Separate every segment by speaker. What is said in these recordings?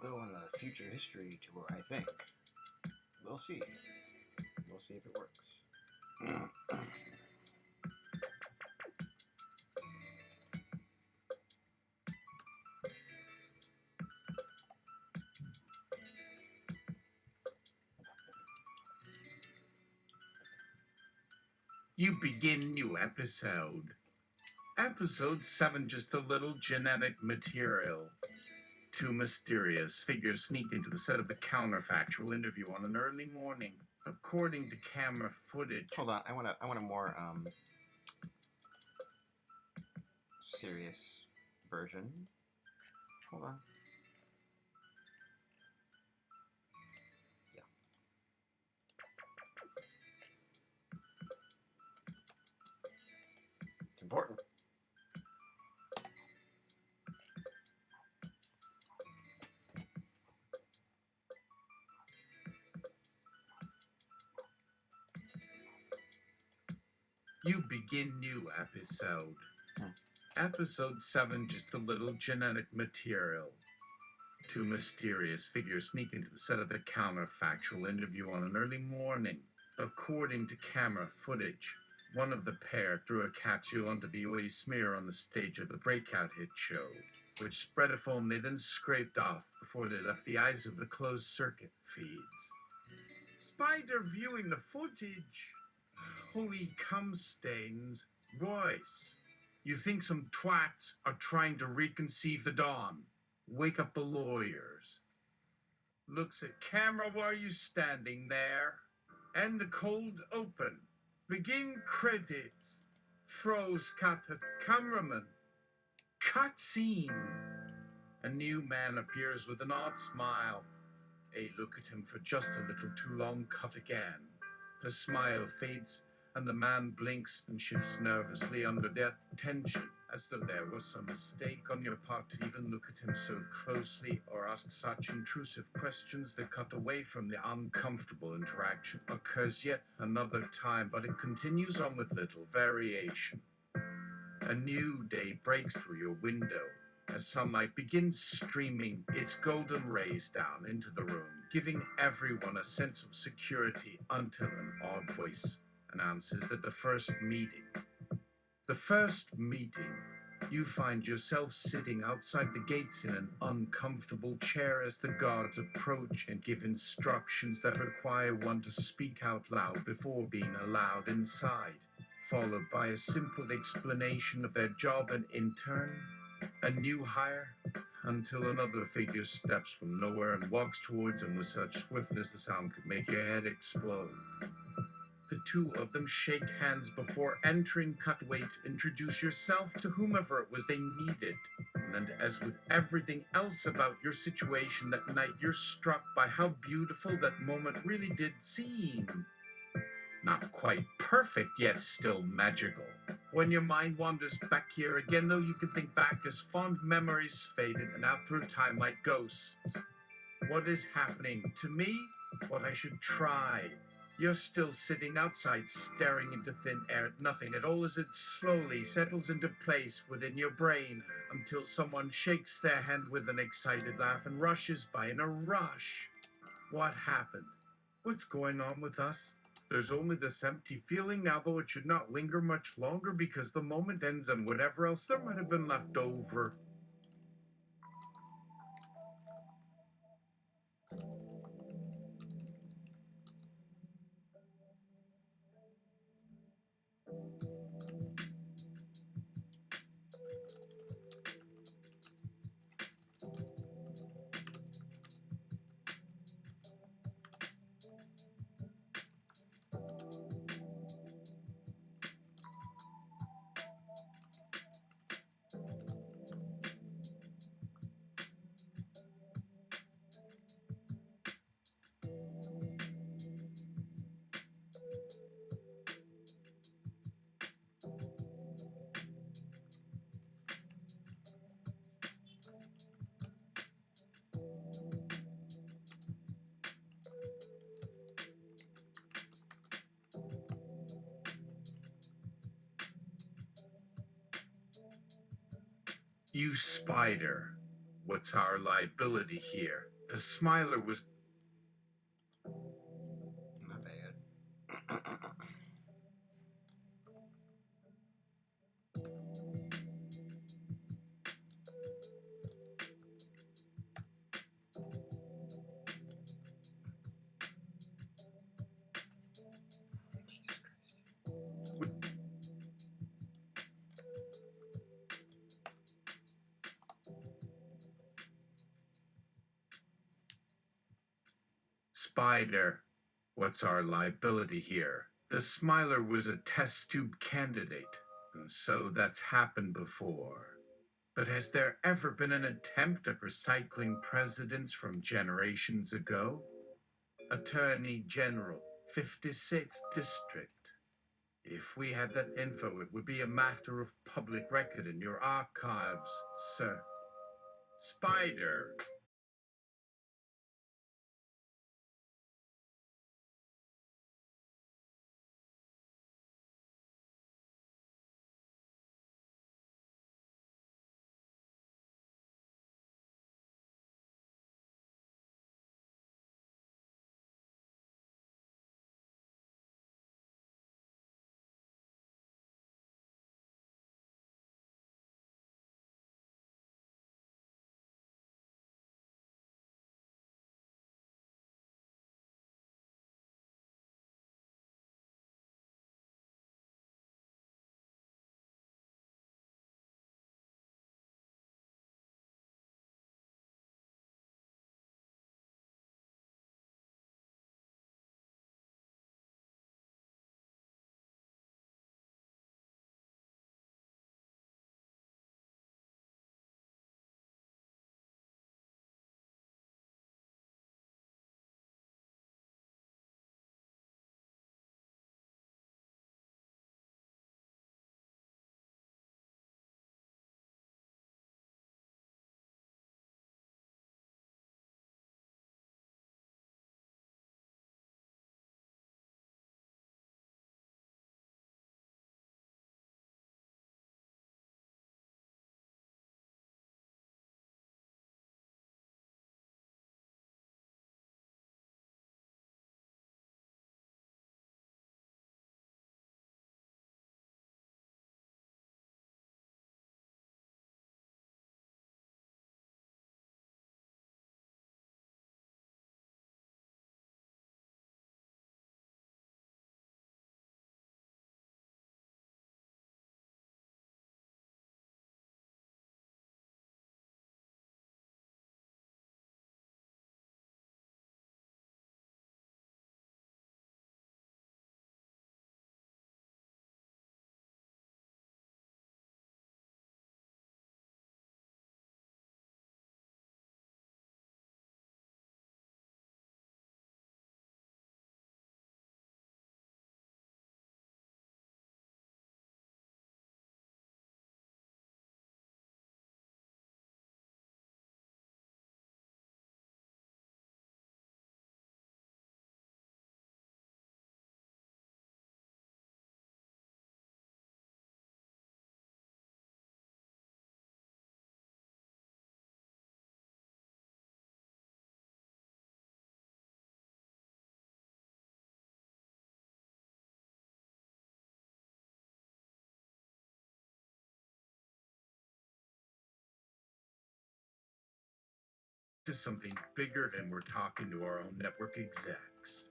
Speaker 1: go on a future history tour, I think. We'll see. We'll see if it works.
Speaker 2: You begin new episode. Episode 7, just a little genetic material. Two mysterious figures sneak into the set of the counterfactual interview on an early morning. According to camera footage...
Speaker 1: Hold on, I want a more, serious version. Hold on. Yeah. It's important.
Speaker 2: You begin new episode. Episode 7, just a little genetic material. Two mysterious figures sneak into the set of the counterfactual interview on an early morning. According to camera footage, one of the pair threw a capsule onto the oily smear on the stage of the breakout hit show, which spread a foam they then scraped off before they left the eyes of the closed-circuit feeds. Spider viewing the footage. Holy cum stains. Royce, you think some twats are trying to reconceive the dawn? Wake up the lawyers. Looks at camera, why are you standing there? End the cold open. Begin credits. Froze cut a cameraman. Cut scene. A new man appears with an odd smile. A look at him for just a little too long, cut again. The smile fades, and the man blinks and shifts nervously under their attention, as though there was some mistake on your part to even look at him so closely or ask such intrusive questions that cut away from the uncomfortable interaction. Occurs yet another time, but it continues on with little variation. A new day breaks through your window as sunlight begins streaming its golden rays down into the room, giving everyone a sense of security until an odd voice announces that the first meeting, you find yourself sitting outside the gates in an uncomfortable chair as the guards approach and give instructions that require one to speak out loud before being allowed inside, followed by a simple explanation of their job and in turn, a new hire, until another figure steps from nowhere and walks towards them with such swiftness the sound could make your head explode. The two of them shake hands before entering. Cut weight, introduce yourself to whomever it was they needed. And as with everything else about your situation that night, you're struck by how beautiful that moment really did seem. Not quite perfect, yet still magical. When your mind wanders back here again, though you can think back as fond memories faded and out through time like ghosts. What is happening to me? What I should try. You're still sitting outside, staring into thin air at nothing at all as it slowly settles into place within your brain until someone shakes their hand with an excited laugh and rushes by in a rush. What happened? What's going on with us? There's only this empty feeling now, though it should not linger much longer because the moment ends and whatever else there might have been left over. You spider, What's our liability here? The smiler was
Speaker 1: Not bad. Jesus Christ.
Speaker 2: Spider. What's our liability here? The smiler was a test tube candidate, and so that's happened before. But has there ever been an attempt at recycling presidents from generations ago? Attorney General, 56th District. If we had that info, it would be a matter of public record in your archives, sir. Spider. To something bigger, and we're talking to our own network execs.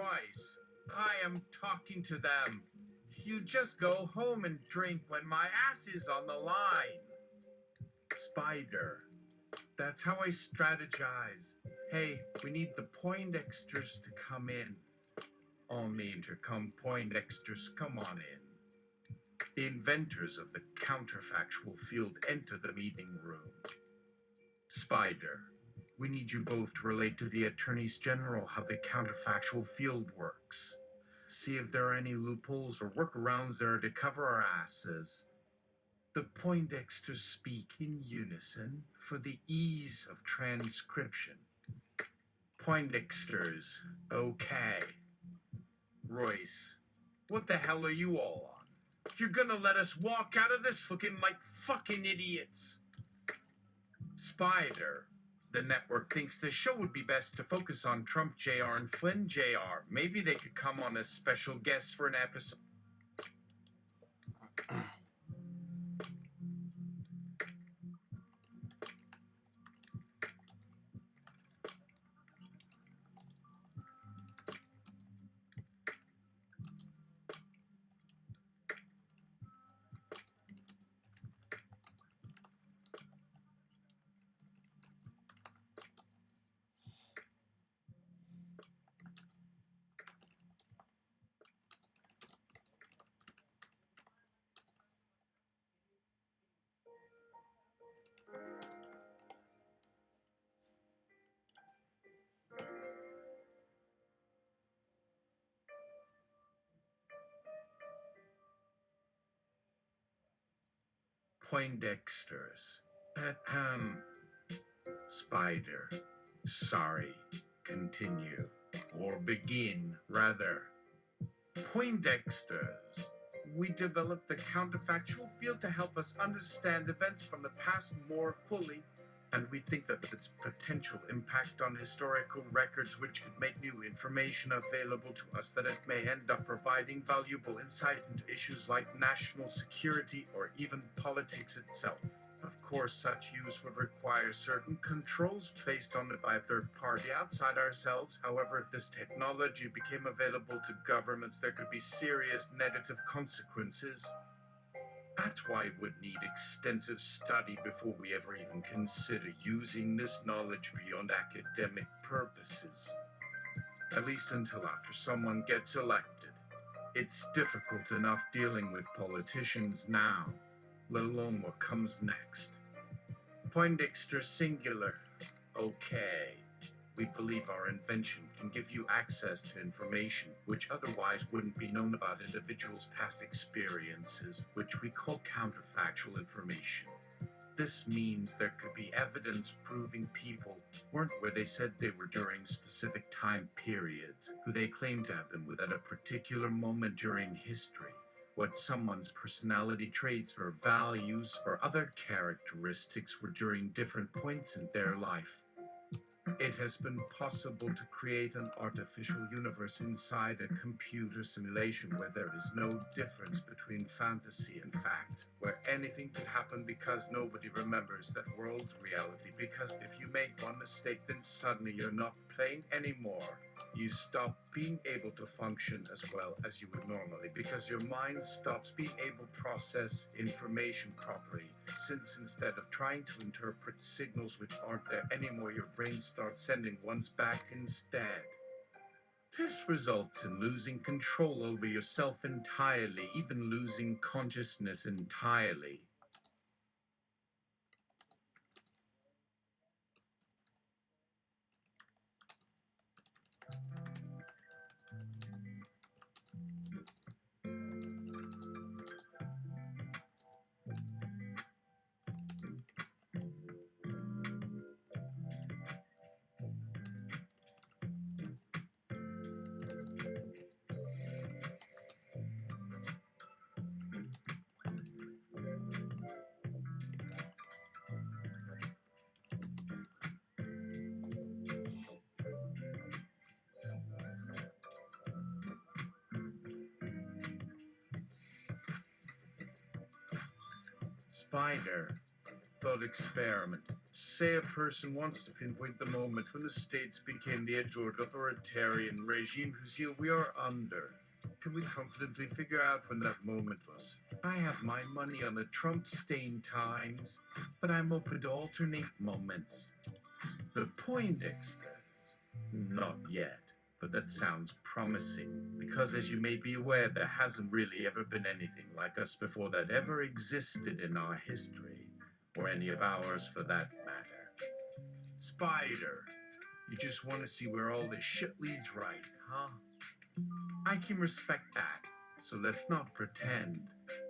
Speaker 2: Royce, I am talking to them. You just go home and drink when my ass is on the line. Spider, that's how I strategize. Hey, we need the Poindexters to come in. On the intercom, Poindexters, come on in. The inventors of the counterfactual field enter the meeting room. Spider, we need you both to relate to the attorneys general how the counterfactual field works. See if there are any loopholes or workarounds there to cover our asses. The Poindexters speak in unison for the ease of transcription. Poindexters, okay. Royce, what the hell are you all on? You're gonna let us walk out of this looking like fucking idiots. Spider, the network thinks the show would be best to focus on Trump Jr. and Flynn Jr. Maybe they could come on as special guests for an episode. Poindexters. Spider. Sorry. Continue. Or begin, rather. Poindexters. We developed the counterfactual field to help us understand events from the past more fully, and we think that its potential impact on historical records which could make new information available to us that it may end up providing valuable insight into issues like national security or even politics itself. Of course, such use would require certain controls placed on it by a third party outside ourselves. However, if this technology became available to governments, there could be serious negative consequences. That's why it would need extensive study before we ever even consider using this knowledge beyond academic purposes. At least until after someone gets elected. It's difficult enough dealing with politicians now, let alone what comes next. Poindexter singular. Okay. We believe our invention can give you access to information which otherwise wouldn't be known about individuals' past experiences, which we call counterfactual information. This means there could be evidence proving people weren't where they said they were during specific time periods, who they claimed to have been with at a particular moment during history, what someone's personality traits or values or other characteristics were during different points in their life. It has been possible to create an artificial universe inside a computer simulation where there is no difference between fantasy and fact, where anything could happen because nobody remembers that world's reality, because if you make one mistake, then suddenly you're not playing anymore. You stop being able to function as well as you would normally, because your mind stops being able to process information properly, since instead of trying to interpret signals which aren't there anymore, your brain starts sending ones back instead. This results in losing control over yourself entirely, even losing consciousness entirely. Spider. Thought experiment. Say a person wants to pinpoint the moment when the states became the adored authoritarian regime whose heel we are under. Can we confidently figure out when that moment was? I have my money on the Trump-stained times, but I'm open to alternate moments. The Poindexters? Not yet, but that sounds promising, because as you may be aware, there hasn't really ever been anything like us before that ever existed in our history, or any of ours for that matter. Spider, you just want to see where all this shit leads right, huh? I can respect that, so let's not pretend.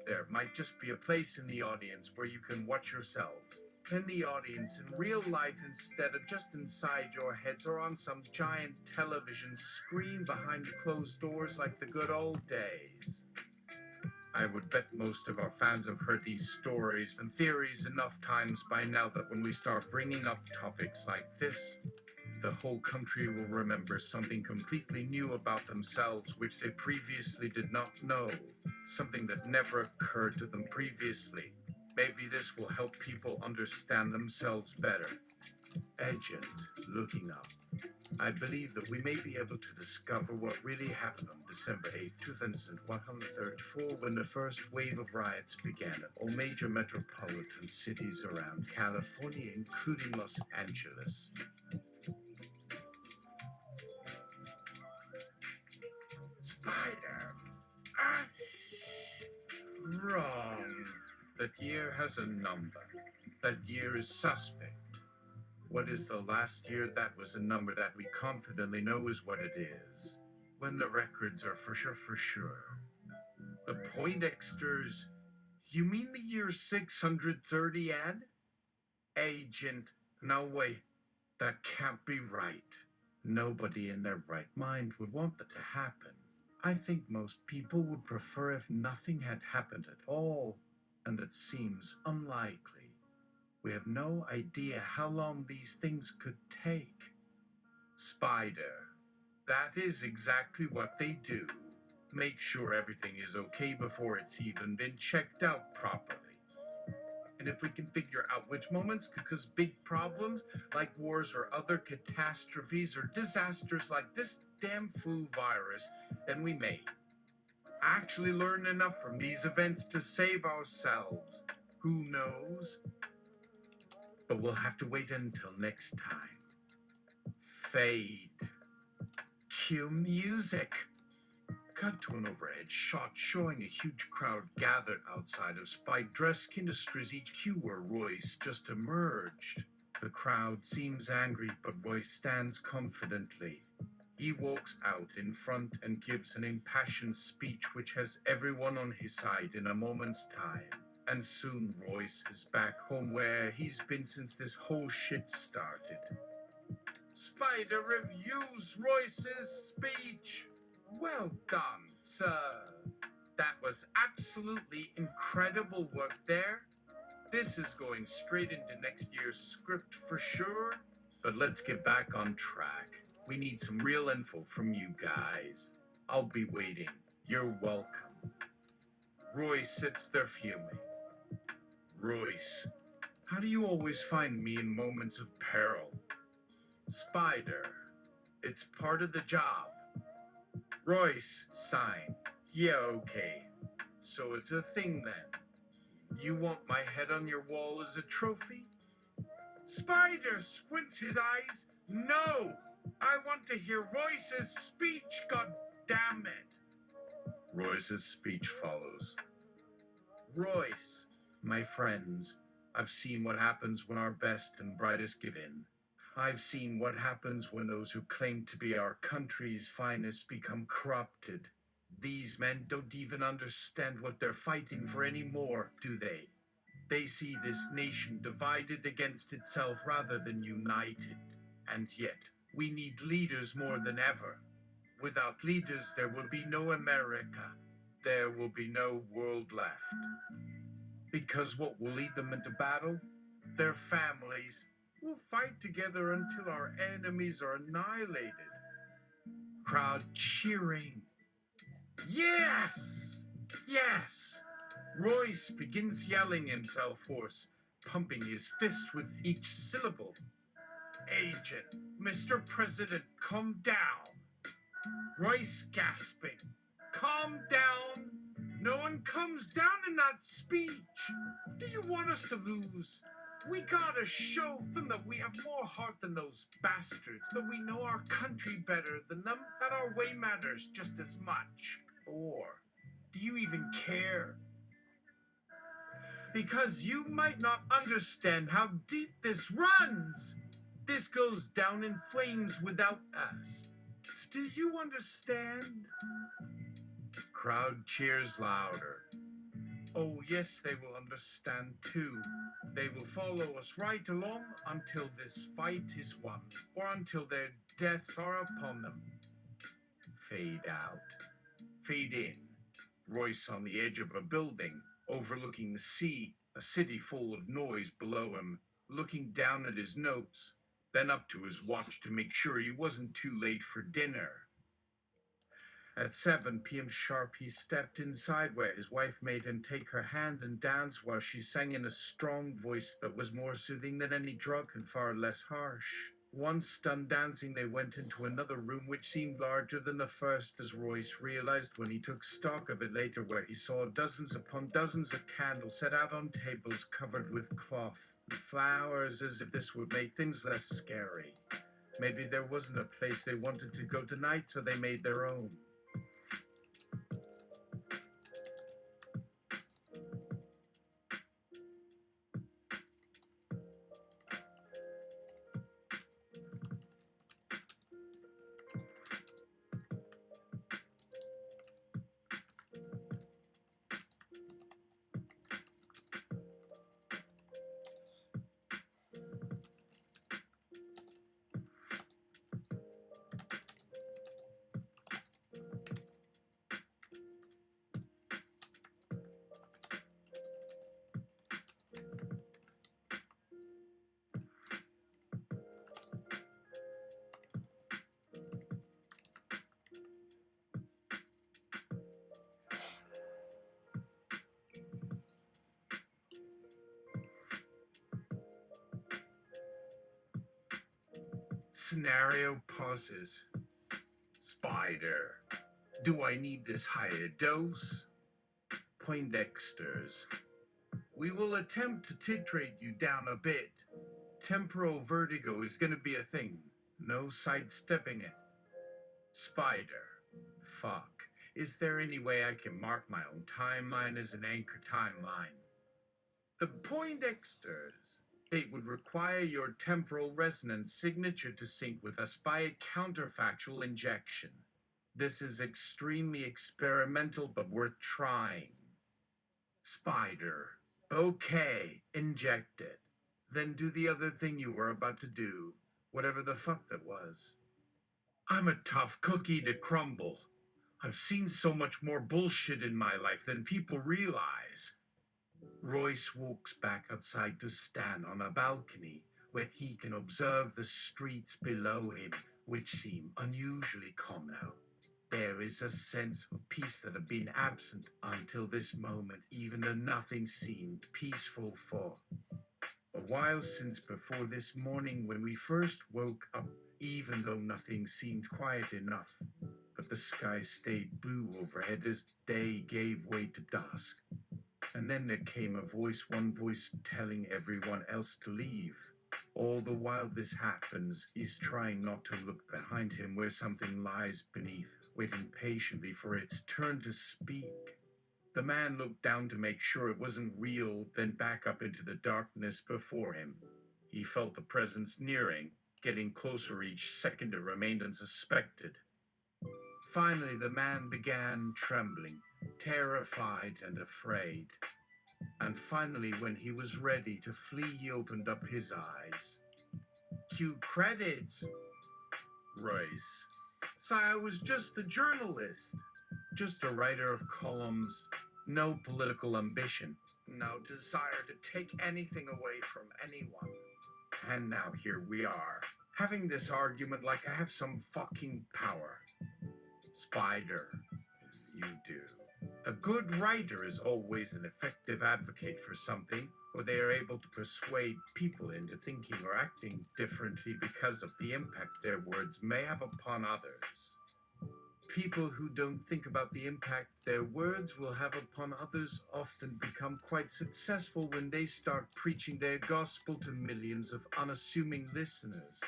Speaker 2: There might just be a place in the audience where you can watch yourselves. In the audience in real life instead of just inside your heads or on some giant television screen behind closed doors like the good old days. I would bet most of our fans have heard these stories and theories enough times by now that when we start bringing up topics like this, the whole country will remember something completely new about themselves which they previously did not know, something that never occurred to them previously. Maybe this will help people understand themselves better. Agent, looking up. I believe that we may be able to discover what really happened on December 8, 2134, when the first wave of riots began at all major metropolitan cities around California, including Los Angeles. Spider. Wrong. That year has a number. That year is suspect. What is the last year? That was a number that we confidently know is what it is. When the records are for sure. The Poindexters? You mean the year 630, Ed? Agent, no way. That can't be right. Nobody in their right mind would want that to happen. I think most people would prefer if nothing had happened at all, and it seems unlikely. We have no idea how long these things could take. Spider, that is exactly what they do. Make sure everything is okay before it's even been checked out properly. And if we can figure out which moments could cause big problems, like wars or other catastrophes or disasters like this damn flu virus, then we may actually learn enough from these events to save ourselves. Who knows? But we'll have to wait until next time. Fade. Cue music. Cut to an overhead shot showing a huge crowd gathered outside of Spider's Industries HQ where Royce just emerged. The crowd seems angry, but Royce stands confidently. He walks out in front and gives an impassioned speech which has everyone on his side in a moment's time. And soon Royce is back home where he's been since this whole shit started. Spider reviews Royce's speech. Well done, sir. That was absolutely incredible work there. This is going straight into next year's script for sure. But let's get back on track. We need some real info from you guys. I'll be waiting. You're welcome. Royce sits there fuming. Royce, how do you always find me in moments of peril? Spider, it's part of the job. Royce, sign. Yeah, okay. So it's a thing then. You want my head on your wall as a trophy? Spider squints his eyes. No! I want to hear Royce's speech, god damn it! Royce's speech follows. Royce, my friends, I've seen what happens when our best and brightest give in. I've seen what happens when those who claim to be our country's finest become corrupted. These men don't even understand what they're fighting for anymore, do they? They see this nation divided against itself rather than united. And yet, we need leaders more than ever. Without leaders, there will be no America. There will be no world left. Because what will lead them into battle? Their families. We'll fight together until our enemies are annihilated. Crowd cheering. Yes! Yes! Royce begins yelling himself hoarse. pumping his fist with each syllable. Agent, Mr. President, calm down. Royce gasping. Calm down. No one comes down in that speech. Do you want us to lose? We gotta show them that we have more heart than those bastards, that we know our country better than them, that our way matters just as much. Or do you even care? Because you might not understand how deep this runs. This goes down in flames without us. Do you understand? Crowd cheers louder. Oh, yes, they will understand too. They will follow us right along until this fight is won, or until their deaths are upon them. Fade out. Fade in. Royce on the edge of a building, overlooking the sea, a city full of noise below him, looking down at his notes, then up to his watch to make sure he wasn't too late for dinner. At 7 p.m. sharp, he stepped inside where his wife made him take her hand and dance while she sang in a strong voice that was more soothing than any drug and far less harsh. Once done dancing, they went into another room which seemed larger than the first, as Royce realized when he took stock of it later, where he saw dozens upon dozens of candles set out on tables covered with cloth and flowers, as if this would make things less scary. Maybe there wasn't a place they wanted to go tonight, so they made their own. Scenario pauses. Spider. Do I need this higher dose? Poindexter's. We will attempt to titrate you down a bit. Temporal vertigo is going to be a thing. No sidestepping it. Spider. Fuck. Is there any way I can mark my own timeline as an anchor timeline? The Poindexter's. It would require your temporal resonance signature to sync with us by a counterfactual injection. This is extremely experimental, but worth trying. Spider. Okay, inject it. Then do the other thing you were about to do, whatever the fuck that was. I'm a tough cookie to crumble. I've seen so much more bullshit in my life than people realize. Royce walks back outside to stand on a balcony where he can observe the streets below him, which seem unusually calm now. There is a sense of peace that had been absent until this moment, even though nothing seemed peaceful for a while since before this morning when we first woke up, even though nothing seemed quiet enough. But the sky stayed blue overhead as day gave way to dusk. And then there came one voice telling everyone else to leave. All the while this happens, he's trying not to look behind him where something lies beneath, waiting patiently for its turn to speak. The man looked down to make sure it wasn't real, then back up into the darkness before him. He felt the presence nearing, getting closer each second it remained unsuspected. Finally, the man began trembling, terrified and afraid. And finally, when he was ready to flee, he opened up his eyes. Cue credits. Royce. So I was just a journalist. Just a writer of columns. No political ambition. No desire to take anything away from anyone. And now here we are, having this argument like I have some fucking power. Spider, you do. A good writer is always an effective advocate for something, or they are able to persuade people into thinking or acting differently because of the impact their words may have upon others. People who don't think about the impact their words will have upon others often become quite successful when they start preaching their gospel to millions of unassuming listeners.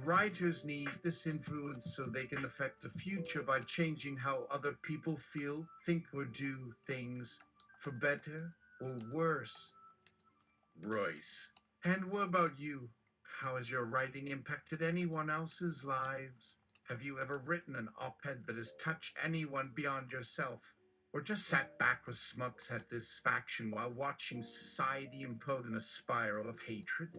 Speaker 2: Writers need this influence so they can affect the future by changing how other people feel, think, or do things, for better or worse. Royce, and what about you? How has your writing impacted anyone else's lives? Have you ever written an op-ed that has touched anyone beyond yourself? Or just sat back with smug satisfaction while watching society implode in a spiral of hatred?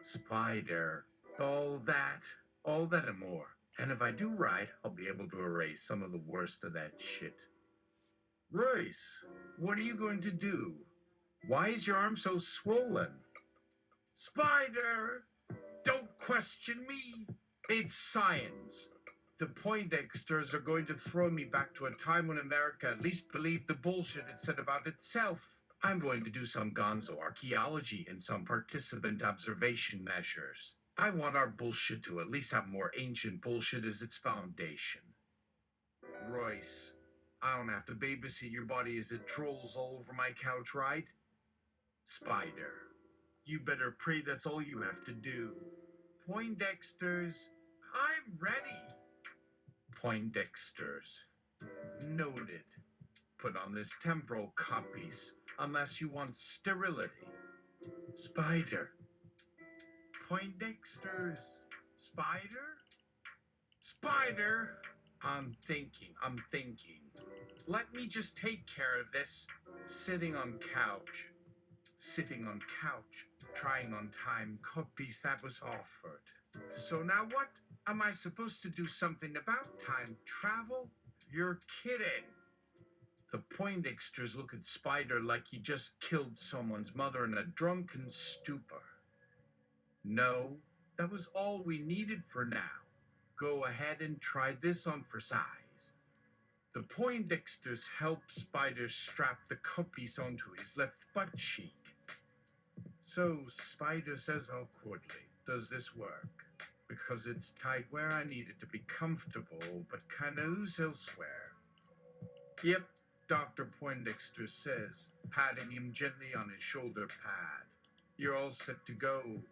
Speaker 2: Spider. All that and more. And if I do right, I'll be able to erase some of the worst of that shit. Royce, what are you going to do? Why is your arm so swollen? Spider! Don't question me! It's science. The Poindexters are going to throw me back to a time when America at least believed the bullshit it said about itself. I'm going to do some Gonzo archaeology and some participant observation measures. I want our bullshit to at least have more ancient bullshit as its foundation. Royce, I don't have to babysit your body as it trolls all over my couch, right? Spider, you better pray that's all you have to do. Poindexter's, I'm ready. Poindexter's, noted. Put on this temporal codpiece, unless you want sterility. Spider. Poindexter's. Spider? Spider! I'm thinking. Let me just take care of this. Sitting on couch, trying on time codpiece that was offered. So now what? Am I supposed to do something about time travel? You're kidding. The Poindexters look at Spider like he just killed someone's mother in a drunken stupor. No, that was all we needed for now. Go ahead and try this on for size. The Poindexters help Spider strap the codpiece onto his left butt cheek. So Spider says awkwardly, does this work? Because it's tight where I need it to be comfortable, but kinda loose elsewhere. Yep, Dr. Poindexter says, patting him gently on his shoulder pad. You're all set to go.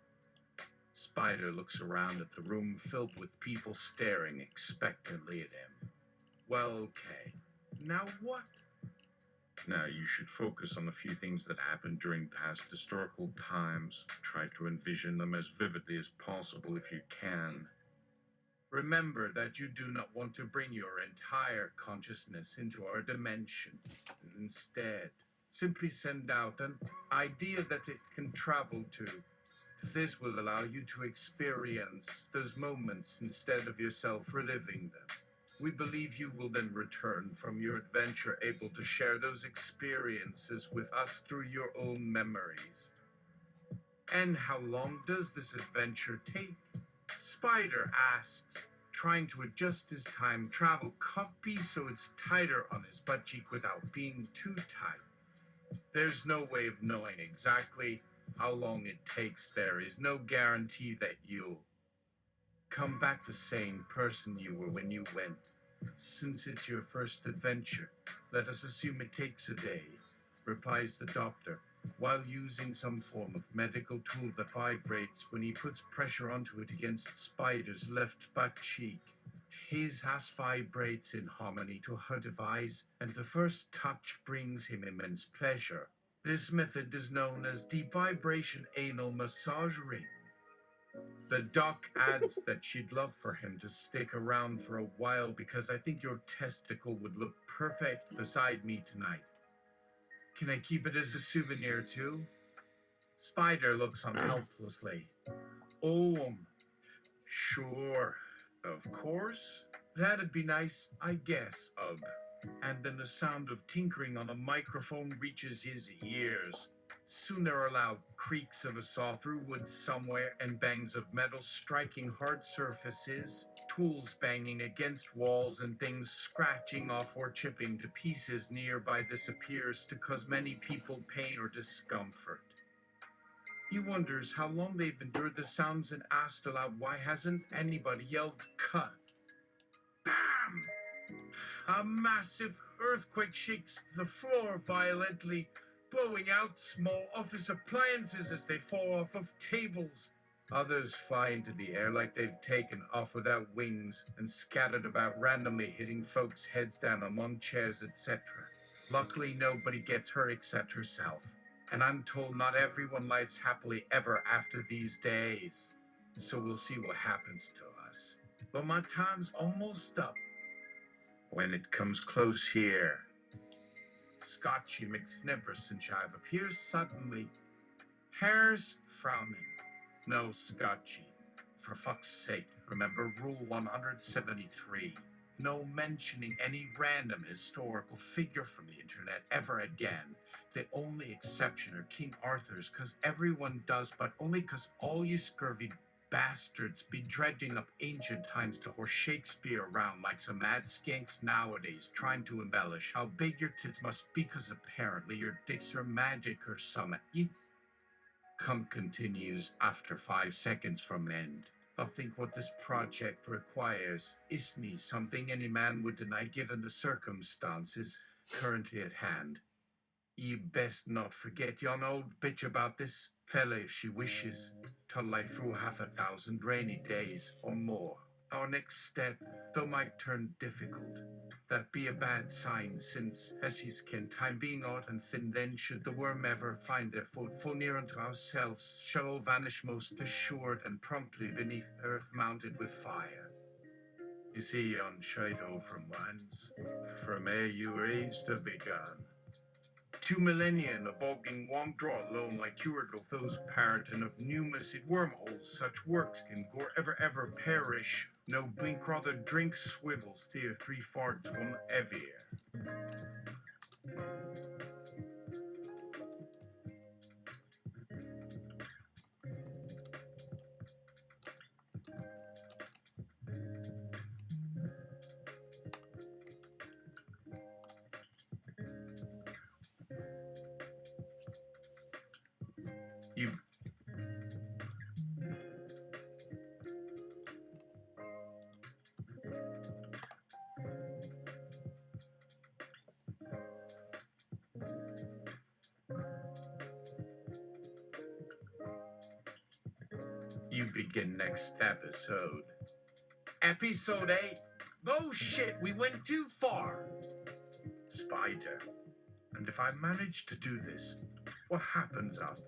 Speaker 2: Spider looks around at the room filled with people staring expectantly at him. Well, okay. Now what? Now you should focus on a few things that happened during past historical times. Try to envision them as vividly as possible if you can. Remember that you do not want to bring your entire consciousness into our dimension. Instead, simply send out an idea that it can travel to. This will allow you to experience those moments instead of yourself reliving them. We believe you will then return from your adventure able to share those experiences with us through your own memories. And how long does this adventure take? Spider asks, trying to adjust his time travel codpiece so it's tighter on his butt cheek without being too tight. There's no way of knowing exactly how long it takes. There is no guarantee that you'll come back the same person you were when you went. Since it's your first adventure, let us assume it takes a day, replies the doctor, while using some form of medical tool that vibrates when he puts pressure onto it against Spider's left butt cheek. His ass vibrates in harmony to her device, and the first touch brings him immense pleasure. This method is known as deep vibration anal massage ring. The doc adds that she'd love for him to stick around for a while because I think your testicle would look perfect beside me tonight. Can I keep it as a souvenir too? Spider looks on helplessly. Sure, of course. That'd be nice, I guess, Ugh. And then the sound of tinkering on a microphone reaches his ears. Soon there are loud creaks of a saw through wood somewhere and bangs of metal striking hard surfaces, tools banging against walls and things scratching off or chipping to pieces nearby. This appears to cause many people pain or discomfort. He wonders how long they've endured the sounds and asked aloud why hasn't anybody yelled cut. Bam! A massive earthquake shakes the floor violently, blowing out small office appliances as they fall off of tables. Others fly into the air like they've taken off without wings and scattered about randomly, hitting folks' heads down among chairs, etc. Luckily, nobody gets hurt except herself. And I'm told not everyone lives happily ever after these days. So we'll see what happens to us. But my time's almost up. When it comes close here, Scotchy McSnipperson-Chive appears suddenly. Hare's frowning. No, Scotchy. For fuck's sake, remember Rule 173. No mentioning any random historical figure from the internet ever again. The only exception are King Arthur's, 'cause everyone does, but only 'cause all you scurvy bastards be dredging up ancient times to horse Shakespeare around like some mad skanks nowadays, trying to embellish how big your tits must be 'cause apparently your dicks are magic or something. Continues after 5 seconds from end. I think what this project requires isn't something any man would deny given the circumstances currently at hand. You best not forget yon old bitch about this fella if she wishes to lie through 1,000 rainy days or more. Our next step, though might turn difficult, that be a bad sign, since, as he's kin, time being odd and thin, then should the worm ever find their foot full near unto ourselves, shall all vanish most assured and promptly beneath earth mounted with fire. You see yon shadow from whence, from ere your age to begun. 2 millennia in a bogging won't draw alone like cured of those paraton of pneumacy wormholes, such works can gore ever perish. No blink rather drink swivels, steer 3 farts 1 evier. You You begin next episode. Episode 8. Oh shit, we went too far. Spider. And if I manage to do this, what happens after?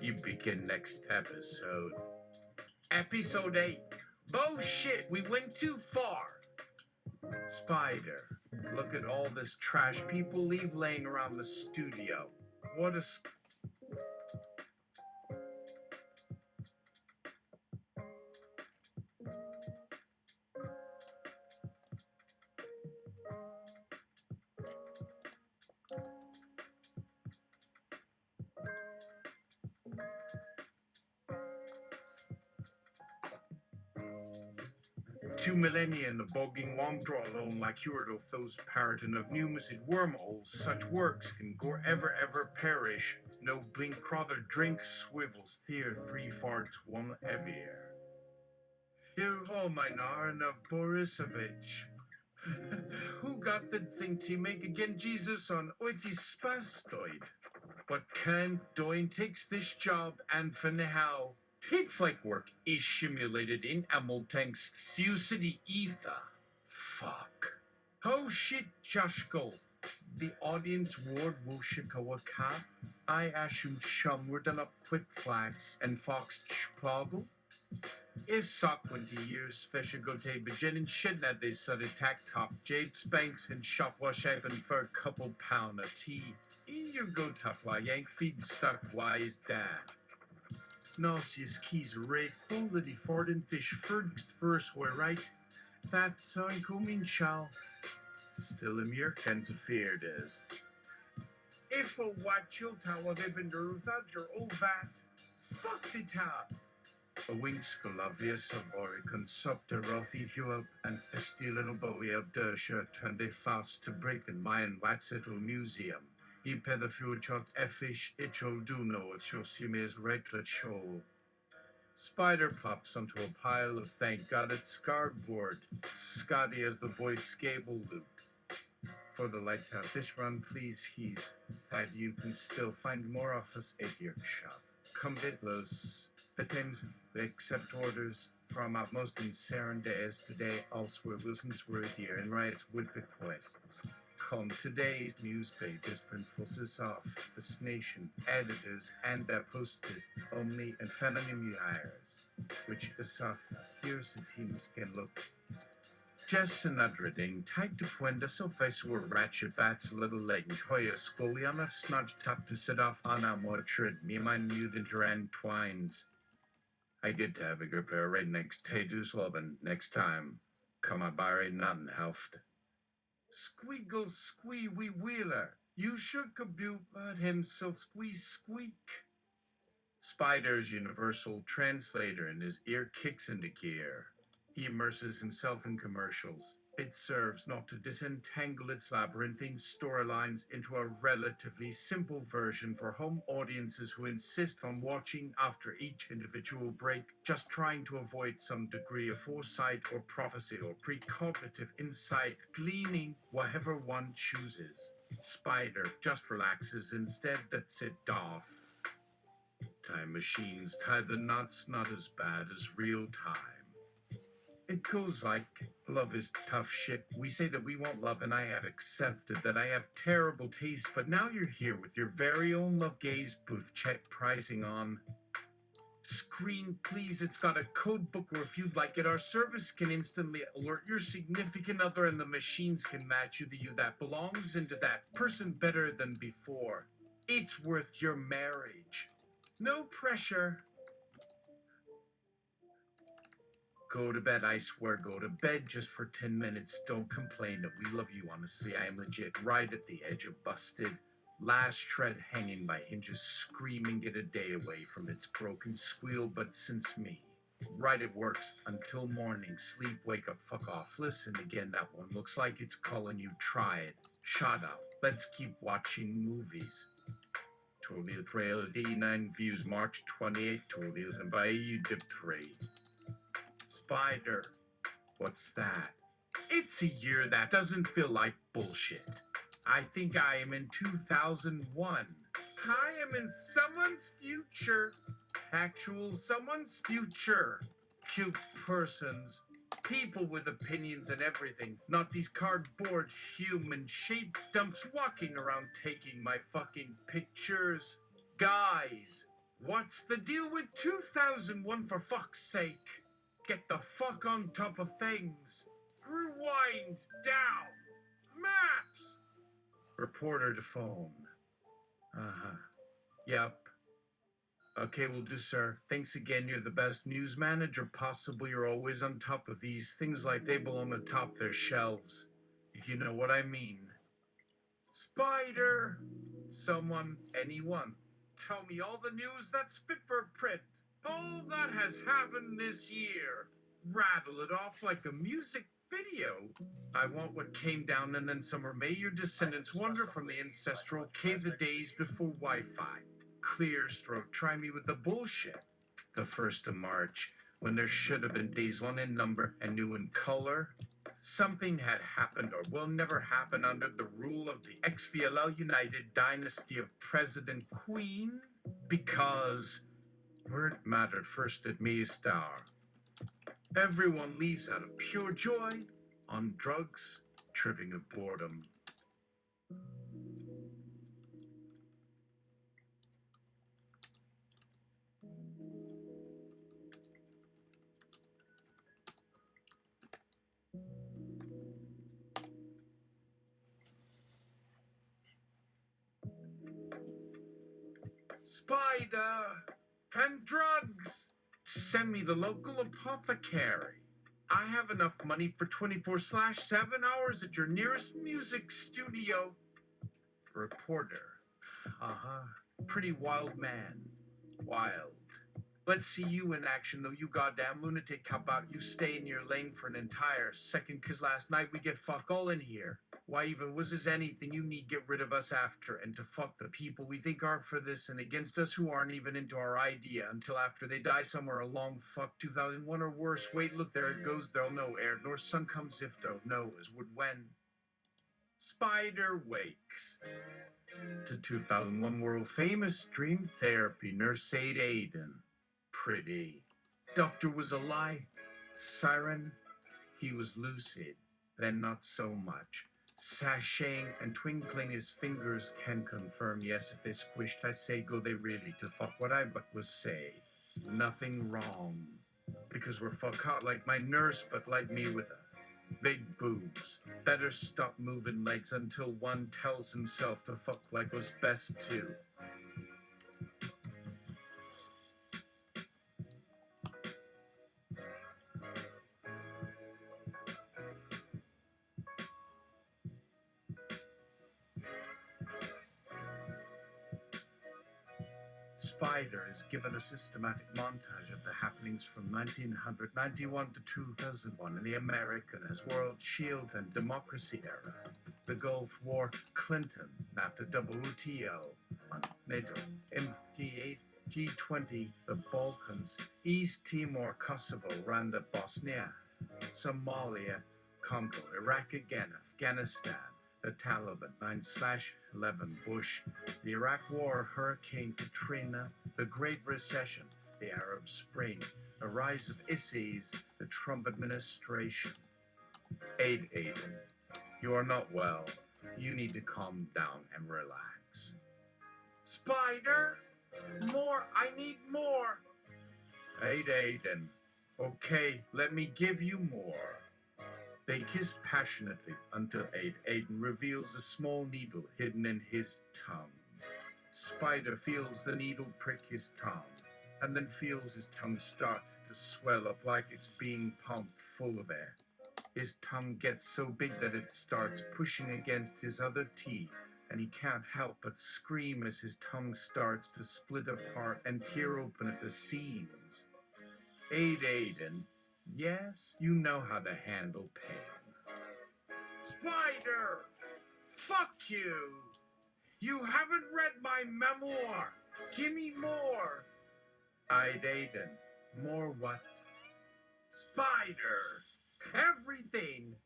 Speaker 2: You begin next episode. Episode 8. Bullshit, we went too far. Spider. Look at all this trash people leave laying around the studio. What a... 2 millennia in the bogging won't draw alone like cured of those paraton of pneumacy wormholes, such works can gore ever perish. No blink rather drink swivels, steer 3 farts 1 evier. You all my Narn of Borisovich. Who got the thing to make again Jesus on oithi spastoid? What kind doing takes this job and for now? It's like work is simulated in Amultank's Sioux City ether. Fuck. Oh shit, Joshko. The audience ward Wushikawaka. I assume Shum were done up quick flags and Fox Chicago. Is sock 20 years, Fisher Gote Bajen and shit that they sud attack top Jade Spanks and shop wash happen for a couple pound of tea. In your go tough lie yank feed stuck wise dad. Nauseous keys ray quality ford and fish first were right. That son coming shall. Still a mere kinds of fear does. If a watch you'll tower even without your old vat. Fuck the top. A wings Scolavius of Oricon sup the rough eat you up and a steel little bowie of Dersha turned a faust to break in Mayan Waxettle Museum. He ped the future effish itchel do know it shall see me as redlet show. Spider plops onto a pile of thank God it's cardboard. Scotty as the voice scable loop. For the lights out this run, please he's that you can still find more of us at your shop. Come bitlos. The Thames accept orders from utmost in Sarandays today elsewhere Wilson's worthier and riots would bequests. Come today's newspapers print fusses off this nation, editors and their postists only and felony hires, which is soft here's the teams can look. Just another thing, tight to Quenda so face were ratchet bats a little late and Hoya Scully on a snudge tuck to sit off on a mortred, me and my mutant ran twines. I get to have a good player right next to Deuce Lovin next time. Come on, Barry, nothing helped. Squeagle squee wee wheeler, you should kabute, but himself squeak. Spider's universal translator and his ear kicks into gear. He immerses himself in commercials. It serves not to disentangle its labyrinthine storylines into a relatively simple version for home audiences who insist on watching after each individual break, just trying to avoid some degree of foresight or prophecy or precognitive insight, gleaning whatever one chooses. Spider just relaxes instead, that's it off. Time machines tie the knots, not as bad as real time. It goes like, love is tough shit. We say that we won't love, and I have accepted that I have terrible taste, but now you're here with your very own love gaze booth check pricing on. Screen, please, it's got a code book, or if you'd like it, our service can instantly alert your significant other, and the machines can match you the you that belongs into that person better than before. It's worth your marriage. No pressure. Go to bed, I swear, go to bed just for 10 minutes. Don't complain that we love you, honestly. I am legit right at the edge of busted. Last shred hanging by hinges, screaming get a day away from its broken squeal, but since me. Right, it works until morning. Sleep, wake up, fuck off. Listen again, that one looks like it's calling you. Try it. Shut up. Let's keep watching movies. Tourville Trail 89 views, March 28, Tourville and Bayou Dip 3. Spider. What's that? It's a year that doesn't feel like bullshit. I think I am in 2001. I am in someone's future. Actual someone's future. Cute persons. People with opinions and everything. Not these cardboard human-shaped dumps walking around taking my fucking pictures. Guys, what's the deal with 2001 for fuck's sake? Get the fuck on top of things. Rewind down. Maps. Reporter to phone. Yep. Okay, will do, sir. Thanks again. You're the best news manager possible. You're always on top of these things like they belong atop their shelves. If you know what I mean. Spider. Someone, anyone. Tell me all the news that's fit for print. All that has happened this year. Rattle it off like a music video. I want what came down and then some, or may your descendants wander from the ancestral cave the days before Wi-Fi. Clear's throat, try me with the bullshit. The 1st of March, when there should have been days long in number and new in color. Something had happened or will never happen under the rule of the XVLL United Dynasty of President Queen. Because word mattered first at Meistar. Everyone leaves out of pure joy, on drugs, tripping of boredom. Spider and drugs. Send me the local apothecary. I have enough money for 24/7 hours at your nearest music studio. Reporter. Pretty wild man. Wild. Let's see you in action, though, you goddamn lunatic. How about you stay in your lane for an entire second, 'cause last night we get fuck all in here. Why even was this anything you need get rid of us after, and to fuck the people we think aren't for this and against us who aren't even into our idea until after they die somewhere along fuck 2001 or worse. Wait, look, there it goes. There'll no air nor sun comes if though knows would when. Spider wakes. To 2001 world famous dream therapy nurse aid Aiden. Pretty. Doctor was a lie. Siren. He was lucid. Then not so much. Sashaying and twinkling his fingers can confirm, yes, if they squished, I say go they really to fuck what I but was say. Nothing wrong. Because we're fuck hot like my nurse, but like me with a big boobs. Better stop moving legs until one tells himself to fuck like was best too. Spider is given a systematic montage of the happenings from 1991 to 2001 in the American as World Shield and Democracy era, the Gulf War, Clinton, NAFTA, WTO, on NATO, MD8, G20, the Balkans, East Timor, Kosovo, Rwanda, Bosnia, Somalia, Congo, Iraq again, Afghanistan, the Taliban, 9/11, Bush, the Iraq War, Hurricane Katrina, the Great Recession, the Arab Spring, the rise of ISIS, the Trump administration. Aiden, you are not well. You need to calm down and relax. Spider, more, I need more. Aiden, okay, let me give you more. They kiss passionately until Aiden reveals a small needle hidden in his tongue. Spider feels the needle prick his tongue, and then feels his tongue start to swell up like it's being pumped full of air. His tongue gets so big that it starts pushing against his other teeth, and he can't help but scream as his tongue starts to split apart and tear open at the seams. Aiden, yes, you know how to handle pain. Spider! Fuck you! You haven't read my memoir! Give me more! Aiden, more what? Spider! Everything!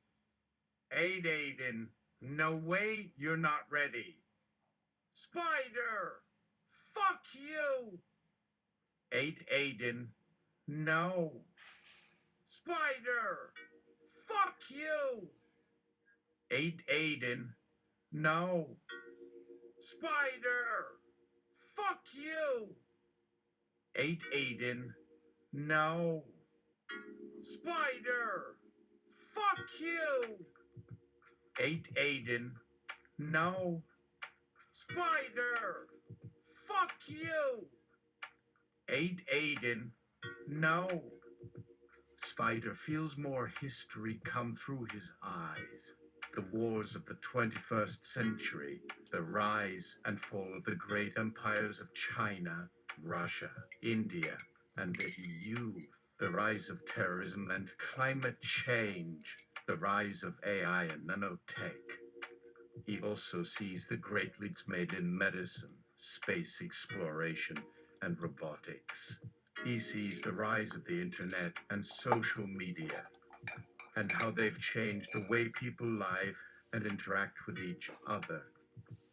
Speaker 2: Aiden, no way, you're not ready. Spider! Fuck you! Aiden, no. Spider! Fuck you! Aiden, no. Spider! Fuck you! Aiden, no. Spider! Fuck you! Aiden, no. Spider! Fuck you! Aiden, no. Spider feels more history come through his eyes. The wars of the 21st century, the rise and fall of the great empires of China, Russia, India, and the EU, the rise of terrorism and climate change, the rise of AI and nanotech. He also sees the great leaps made in medicine, space exploration, and robotics. He sees the rise of the internet and social media, and how they've changed the way people live and interact with each other.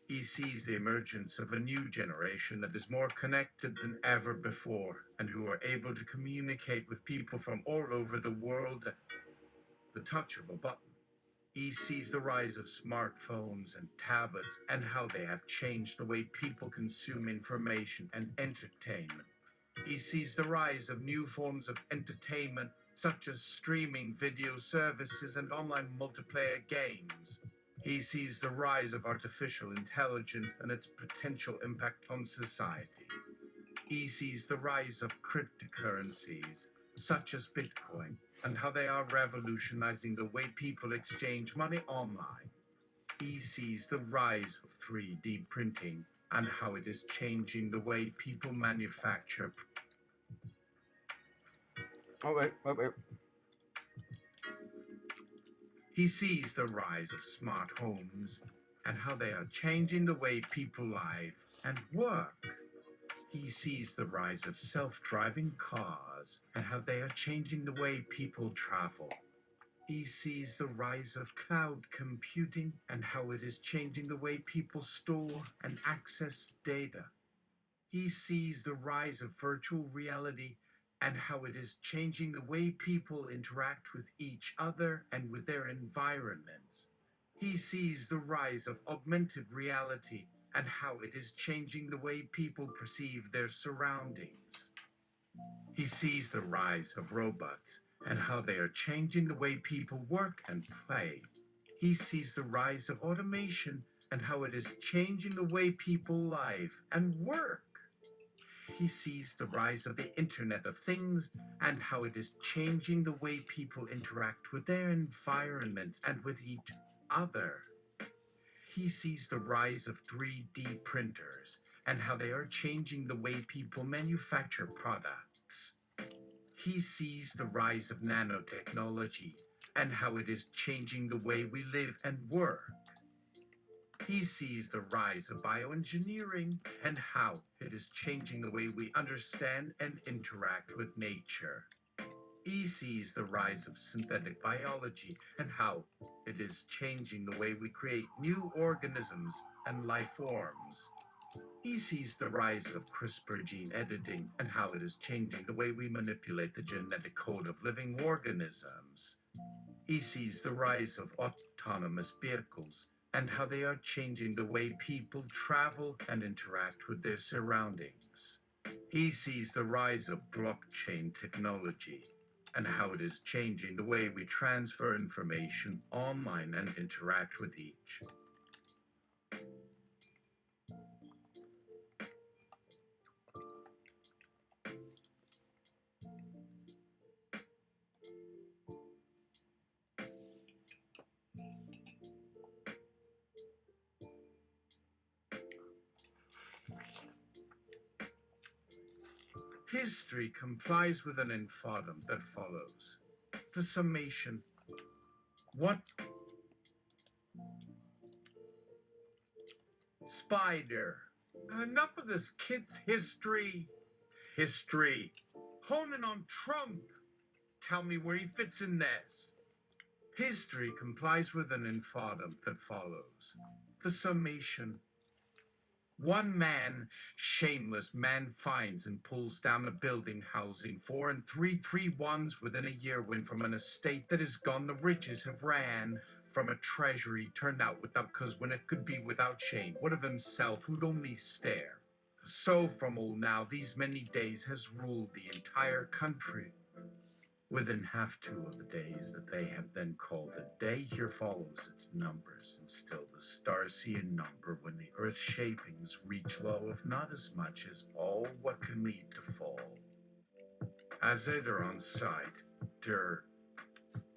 Speaker 2: He sees the emergence of a new generation that is more connected than ever before, and who are able to communicate with people from all over the world at the touch of a button. He sees the rise of smartphones and tablets and how they have changed the way people consume information and entertainment. He sees the rise of new forms of entertainment, such as streaming video services and online multiplayer games. He sees the rise of artificial intelligence and its potential impact on society. He sees the rise of cryptocurrencies, such as Bitcoin, and how they are revolutionizing the way people exchange money online. He sees the rise of 3D printing and how it is changing the way people manufacture.
Speaker 1: Wait.
Speaker 2: He sees the rise of smart homes and how they are changing the way people live and work. He sees the rise of self-driving cars and how they are changing the way people travel. He sees the rise of cloud computing and how it is changing the way people store and access data. He sees the rise of virtual reality and how it is changing the way people interact with each other and with their environments. He sees the rise of augmented reality and how it is changing the way people perceive their surroundings. He sees the rise of robots and how they are changing the way people work and play. He sees the rise of automation and how it is changing the way people live and work. He sees the rise of the Internet of Things and how it is changing the way people interact with their environments and with each other. He sees the rise of 3D printers and how they are changing the way people manufacture products. He sees the rise of nanotechnology and how it is changing the way we live and work. He sees the rise of bioengineering and how it is changing the way we understand and interact with nature. He sees the rise of synthetic biology and how it is changing the way we create new organisms and life forms. He sees the rise of CRISPR gene editing and how it is changing the way we manipulate the genetic code of living organisms. He sees the rise of autonomous vehicles and how they are changing the way people travel and interact with their surroundings. He sees the rise of blockchain technology and how it is changing the way we transfer information online and interact with each. History complies with an infodem that follows. The summation. What? Spider. Enough of this kid's history. History. Honing on Trump. Tell me where he fits in this. History complies with an infodem that follows. The summation. One man, shameless man, finds and pulls down a building housing 4 and 331s within a year when from an estate that is gone the riches have ran. From a treasury turned out without cause when it could be without shame. What of himself who'd only stare? So from old now these many days has ruled the entire country. Within half two of the days that they have then called a day, here follows its numbers, and still the stars see a number when the earth's shapings reach low, if not as much as all what can lead to fall. As either on site, dirt,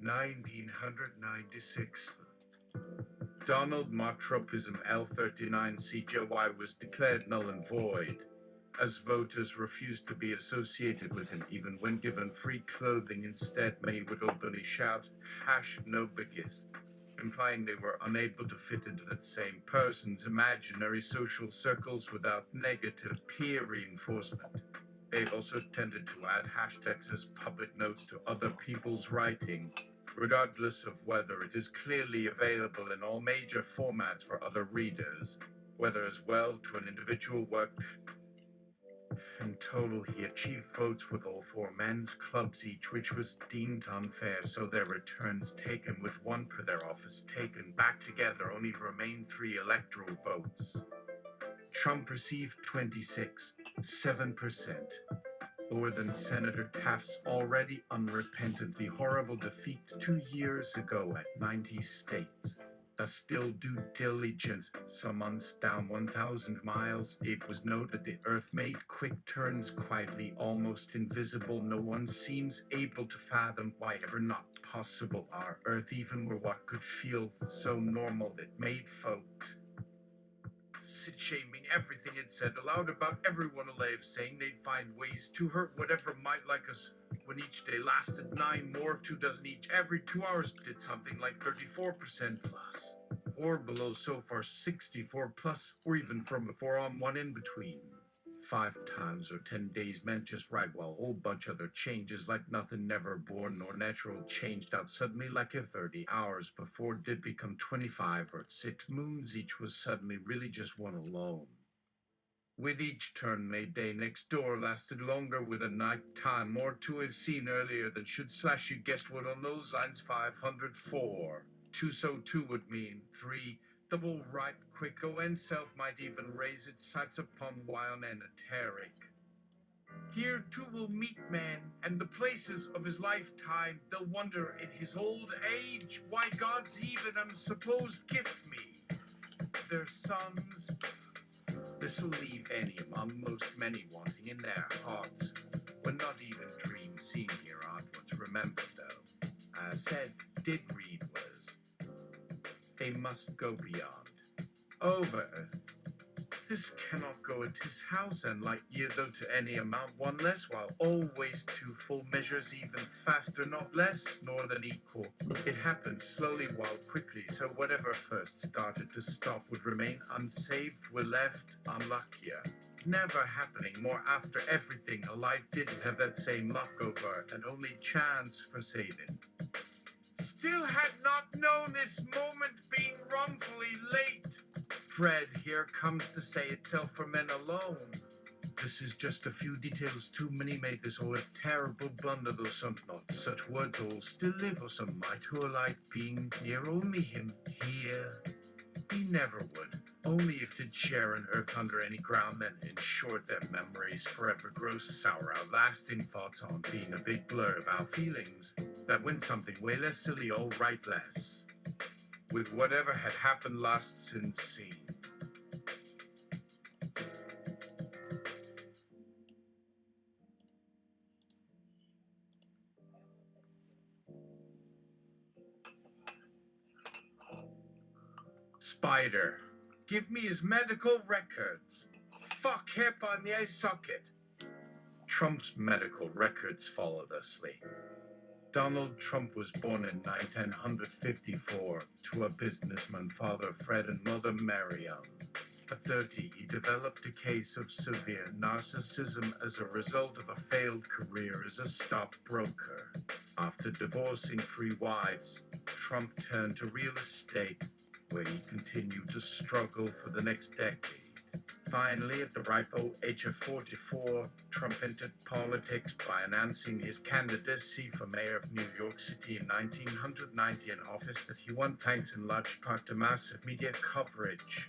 Speaker 2: 1996. Donald Motropism L39CJY was declared null and void, as voters refused to be associated with him even when given free clothing. Instead, many would openly shout, #no biggest, implying they were unable to fit into that same person's imaginary social circles without negative peer reinforcement. They also tended to add hashtags as public notes to other people's writing, regardless of whether it is clearly available in all major formats for other readers, whether as well to an individual work. In total, he achieved votes with all 4 men's clubs each, which was deemed unfair, so their returns taken with 1 per their office taken back together only remained 3 electoral votes. Trump received 26.7%, lower than Senator Taft's already unrepentantly horrible defeat 2 years ago at 90 states. Thus, still due diligence, some months down 1,000 miles, it was noted the Earth made quick turns quietly, almost invisible. No one seems able to fathom why ever not possible our Earth even were what could feel so normal it made folks sit shaming everything it said aloud about everyone alive, saying they'd find ways to hurt whatever might like us. When each day lasted 9 more of 2 dozen each, every 2 hours did something like 34% plus, or below so far 64 plus, or even from a 4 on 1 in between. 5 times or 10 days meant just right, while a whole bunch other changes like nothing never born nor natural changed out suddenly like if 30 hours before did become 25 or 6 moons each was suddenly really just one alone. With each turn made day next door lasted longer with a night time more to have seen earlier than should / you guessed what on those lines 504. 2 so 2 would mean 3. Double right quick and self might even raise its sights upon wild and eteric. Here too will meet man, and the places of his lifetime, they'll wonder in his old age why God's even unsupposed gift me their sons. This will leave any among most many wanting in their hearts, when not even dreams seen here aren't what's remembered though. I said, did read was, they must go beyond, over earth, This cannot go at his house, and like ye though to any amount one less, while always two full measures even faster, not less, nor than equal. It happened slowly while quickly, so whatever first started to stop would remain unsaved, were left unluckier. Never happening more after everything alive didn't have that same luck over, and only chance for saving. Still had not known this moment being wrongfully late. Dread here comes to say itself for men alone. This is just a few details too many made this all a terrible blunder, though some not such words all still live, or some might who are like being near only him here. He never would, only if did share an earth under any ground, then in short their memories forever grow sour, outlasting thoughts on being a big blur about feelings, that when something way less silly all right less, with whatever had happened last since seen. Spider, give me his medical records. Fuck hip on the eye socket. Trump's medical records follow thusly. Donald Trump was born in 1954 to a businessman, father Fred and mother Marianne. At 30, he developed a case of severe narcissism as a result of a failed career as a stockbroker. After divorcing 3 wives, Trump turned to real estate, where he continued to struggle for the next decade. Finally, at the ripe old age of 44, Trump entered politics by announcing his candidacy for mayor of New York City in 1990, an office that he won thanks in large part to massive media coverage.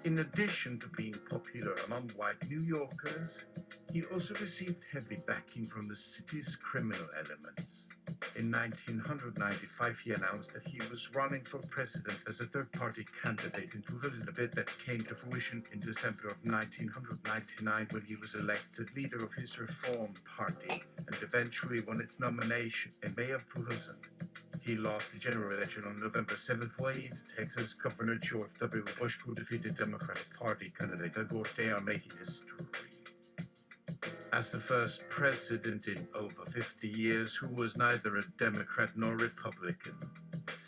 Speaker 2: In addition to being popular among white New Yorkers, he also received heavy backing from the city's criminal elements. In 1995, he announced that he was running for president as a third-party candidate into a bid that came to fruition in December of 1999 when he was elected leader of his Reform Party and eventually won its nomination in May of 2000. He lost the general election on November 7th when Texas Governor George W. Bush, who defeated Democratic Party candidate Gore. They are making history as the first president in over 50 years who was neither a Democrat nor Republican.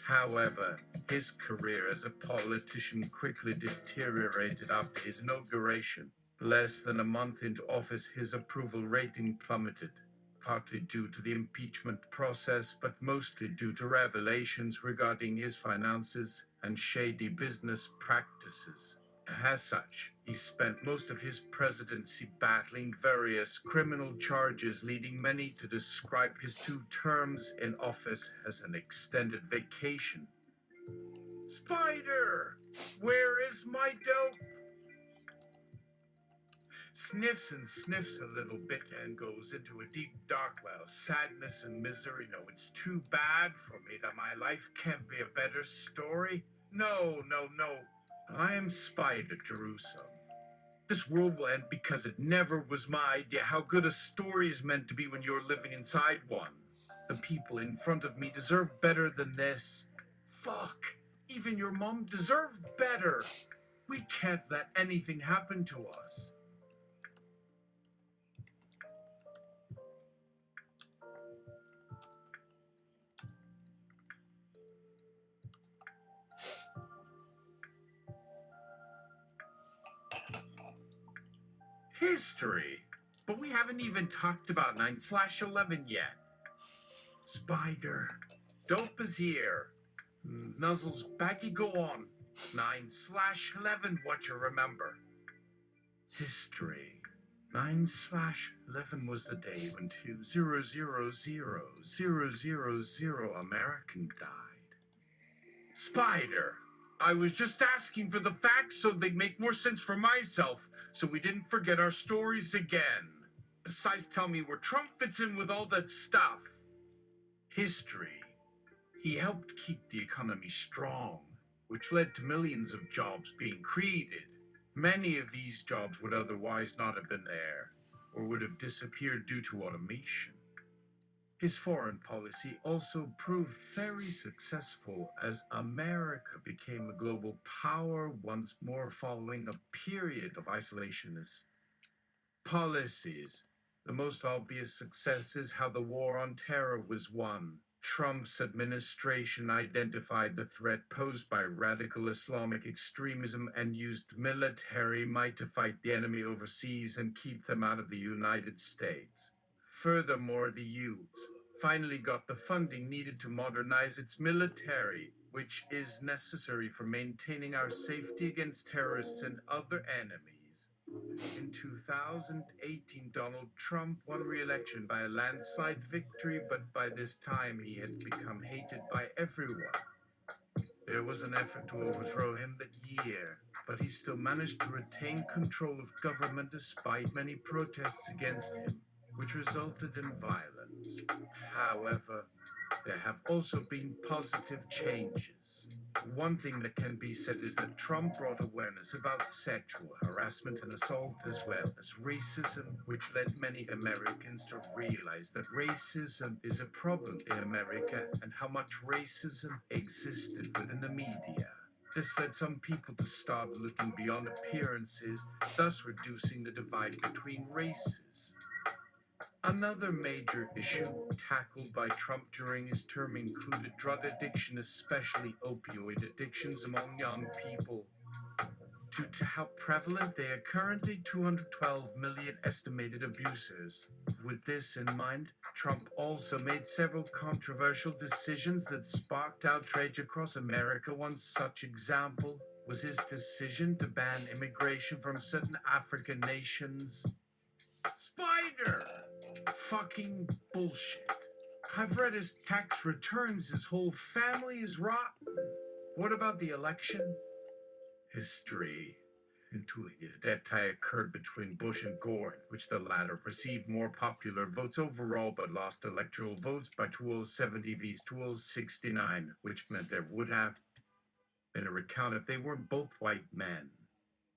Speaker 2: However, his career as a politician quickly deteriorated after his inauguration. Less than a month into office, his approval rating plummeted, partly due to the impeachment process, but mostly due to revelations regarding his finances and shady business practices. As such, he spent most of his presidency battling various criminal charges, leading many to describe his 2 terms in office as an extended vacation. Spider, where is my dope? Sniffs and sniffs a little bit and goes into a deep dark well of sadness and misery. No, it's too bad for me that my life can't be a better story. No. I am Spider Jerusalem. This world will end because it never was my idea how good a story is meant to be when you're living inside one. The people in front of me deserve better than this. Fuck, even your mom deserved better. We can't let anything happen to us. History, but we haven't even talked about 9/11 yet. Spider, dope is here. Nuzzles baggy, go on. 9/11, what you remember. History. 9/11 was the day when 2,000,000 American died. Spider, I was just asking for the facts so they'd make more sense for myself, so we didn't forget our stories again. Besides, tell me where Trump fits in with all that stuff. History. He helped keep the economy strong, which led to millions of jobs being created. Many of these jobs would otherwise not have been there, or would have disappeared due to automation. His foreign policy also proved very successful as America became a global power once more following a period of isolationist policies. The most obvious success is how the war on terror was won. Trump's administration identified the threat posed by radical Islamic extremism and used military might to fight the enemy overseas and keep them out of the United States. Furthermore, the U.S. finally got the funding needed to modernize its military, which is necessary for maintaining our safety against terrorists and other enemies. In 2018, Donald Trump won re-election by a landslide victory, but by this time he had become hated by everyone. There was an effort to overthrow him that year, but he still managed to retain control of government despite many protests against him, which resulted in violence. However, there have also been positive changes. One thing that can be said is that Trump brought awareness about sexual harassment and assault as well as racism, which led many Americans to realize that racism is a problem in America and how much racism existed within the media. This led some people to start looking beyond appearances, thus reducing the divide between races. Another major issue tackled by Trump during his term included drug addiction, especially opioid addictions among young people. Due to how prevalent they are currently, 212 million estimated abusers. With this in mind, Trump also made several controversial decisions that sparked outrage across America. One such example was his decision to ban immigration from certain African nations. Spider! Fucking bullshit. I've read his tax returns. His whole family is rotten. What about the election? History. Intuitive. That tie occurred between Bush and Gore, in which the latter received more popular votes overall but lost electoral votes by 270 vs 269, which meant there would have been a recount if they weren't both white men.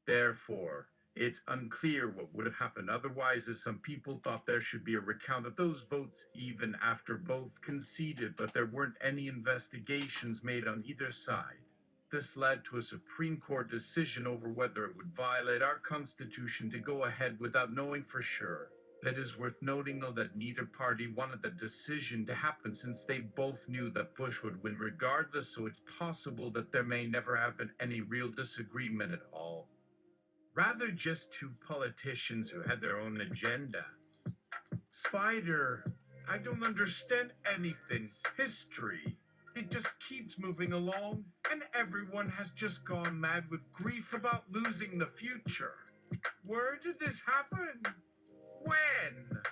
Speaker 2: Therefore, it's unclear what would have happened otherwise, as some people thought there should be a recount of those votes even after both conceded, but there weren't any investigations made on either side. This led to a Supreme Court decision over whether it would violate our Constitution to go ahead without knowing for sure. It is worth noting, though, that neither party wanted the decision to happen since they both knew that Bush would win regardless, so it's possible that there may never have been any real disagreement at all. Rather just two politicians who had their own agenda. Spider, I don't understand anything. History. It just keeps moving along, and everyone has just gone mad with grief about losing the future. Where did this happen? When?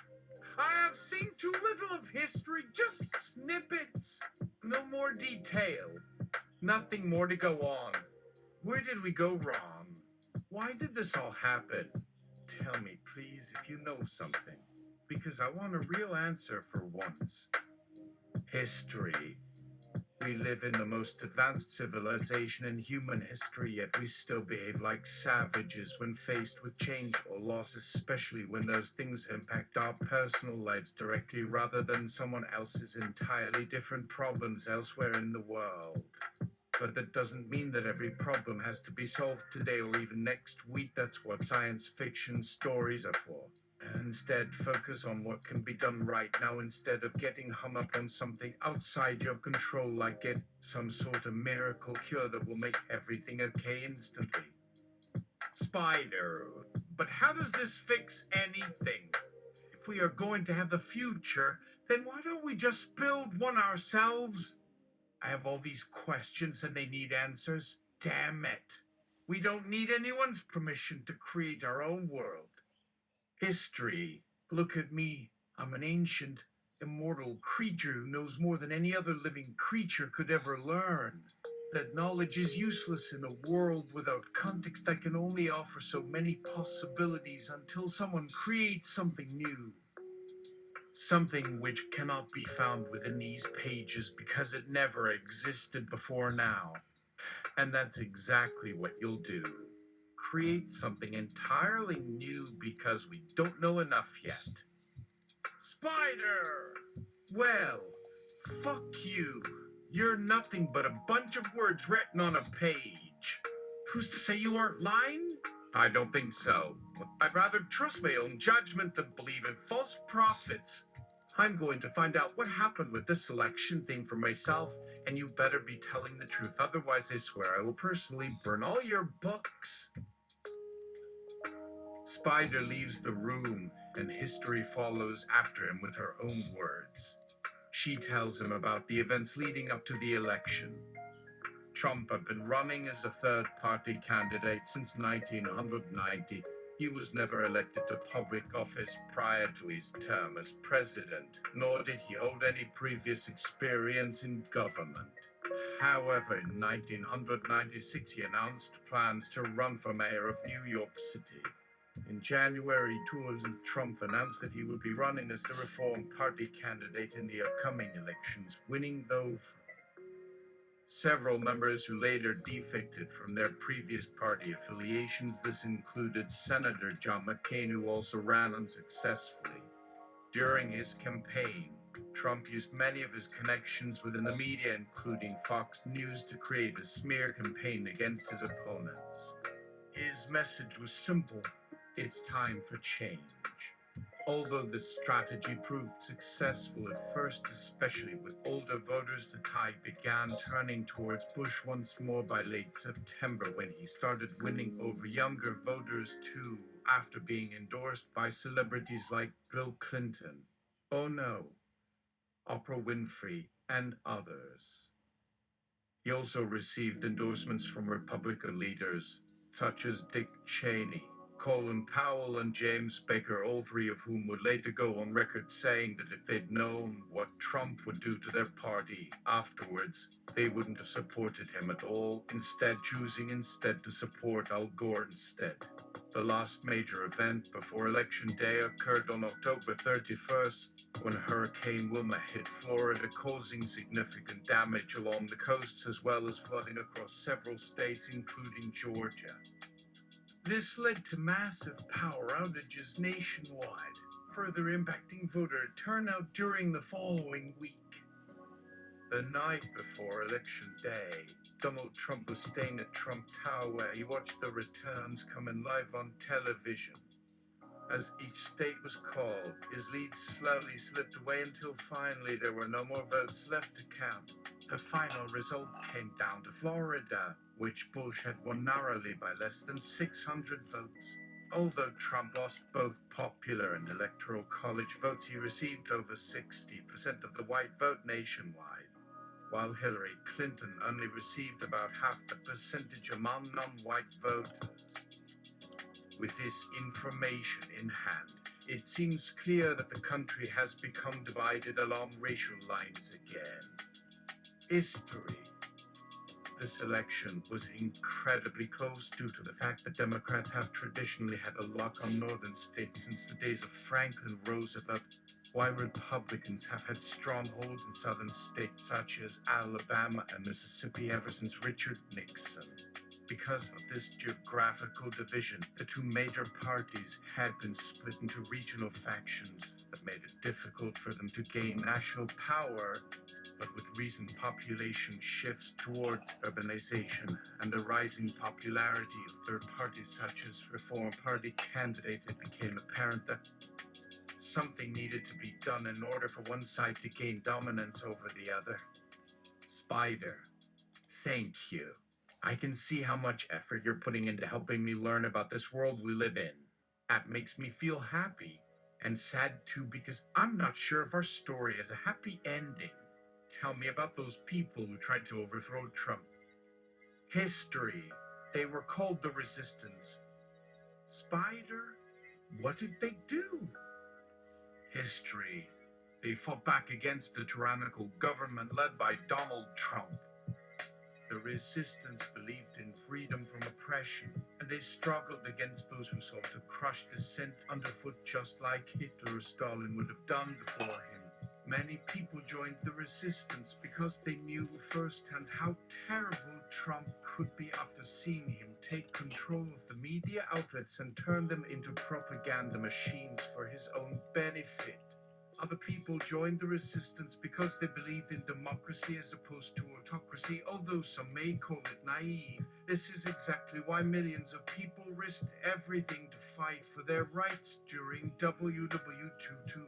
Speaker 2: I have seen too little of history, just snippets. No more detail. Nothing more to go on. Where did we go wrong? Why did this all happen? Tell me, please, if you know something, because I want a real answer for once. History. We live in the most advanced civilization in human history, yet we still behave like savages when faced with change or loss, especially when those things impact our personal lives directly rather than someone else's entirely different problems elsewhere in the world. But that doesn't mean that every problem has to be solved today or even next week. That's what science fiction stories are for. Instead, focus on what can be done right now instead of getting hung up on something outside your control, like get some sort of miracle cure that will make everything okay instantly. Spider, but how does this fix anything? If we are going to have the future, then why don't we just build one ourselves? I have all these questions and they need answers. Damn it. We don't need anyone's permission to create our own world. History. Look at me. I'm an ancient, immortal creature who knows more than any other living creature could ever learn. That knowledge is useless in a world without context. I can only offer so many possibilities until someone creates something new. Something which cannot be found within these pages because it never existed before now. And that's exactly what you'll do. Create something entirely new because we don't know enough yet. Spider! Well, fuck you. You're nothing but a bunch of words written on a page. Who's to say you aren't lying? I don't think so. I'd rather trust my own judgment than believe in false prophets. I'm going to find out what happened with this election thing for myself, and you better be telling the truth, otherwise I swear I will personally burn all your books. Spider leaves the room, and history follows after him with her own words. She tells him about the events leading up to the election. Trump had been running as a third-party candidate since 1990. He was never elected to public office prior to his term as president, nor did he hold any previous experience in government. However, in 1996, he announced plans to run for mayor of New York City. In January 2000, Trump announced that he would be running as the Reform Party candidate in the upcoming elections, winning though several members who later defected from their previous party affiliations. This included Senator John McCain, who also ran unsuccessfully. During his campaign, Trump used many of his connections within the media, including Fox News, to create a smear campaign against his opponents. His message was simple: it's time for change. Although this strategy proved successful at first, especially with older voters, the tide began turning towards Bush once more by late September, when he started winning over younger voters too, after being endorsed by celebrities like Bill Clinton, oh no, Oprah Winfrey, and others. He also received endorsements from Republican leaders such as Dick Cheney, Colin Powell, and James Baker, all three of whom would later go on record saying that if they'd known what Trump would do to their party afterwards, they wouldn't have supported him at all, choosing to support Al Gore instead. The last major event before Election Day occurred on October 31st, when Hurricane Wilma hit Florida, causing significant damage along the coasts as well as flooding across several states, including Georgia. This led to massive power outages nationwide, further impacting voter turnout during the following week. The night before Election Day, Donald Trump was staying at Trump Tower, where he watched the returns come in live on television. As each state was called, his lead slowly slipped away until finally there were no more votes left to count. The final result came down to Florida, which Bush had won narrowly by less than 600 votes. Although Trump lost both popular and electoral college votes, he received over 60% of the white vote nationwide, while Hillary Clinton only received about half the percentage among non-white voters. With this information in hand, it seems clear that the country has become divided along racial lines again. History. This election was incredibly close due to the fact that Democrats have traditionally had a lock on northern states since the days of Franklin Roosevelt, while Republicans have had strongholds in southern states such as Alabama and Mississippi ever since Richard Nixon. Because of this geographical division, the two major parties had been split into regional factions that made it difficult for them to gain national power. But with recent population shifts towards urbanization and the rising popularity of third parties such as Reform Party candidates, it became apparent that something needed to be done in order for one side to gain dominance over the other. Spider, thank you. I can see how much effort you're putting into helping me learn about this world we live in. That makes me feel happy, and sad too, because I'm not sure if our story has a happy ending. Tell me about those people who tried to overthrow Trump. History. They were called the Resistance. Spider, what did they do? History. They fought back against a tyrannical government led by Donald Trump. The Resistance believed in freedom from oppression, and they struggled against those who sought to crush dissent underfoot, just like Hitler or Stalin would have done before him. Many people joined the Resistance because they knew firsthand how terrible Trump could be after seeing him take control of the media outlets and turn them into propaganda machines for his own benefit. Other people joined the resistance because they believed in democracy as opposed to autocracy, although some may call it naive. This is exactly why millions of people risked everything to fight for their rights during WW22.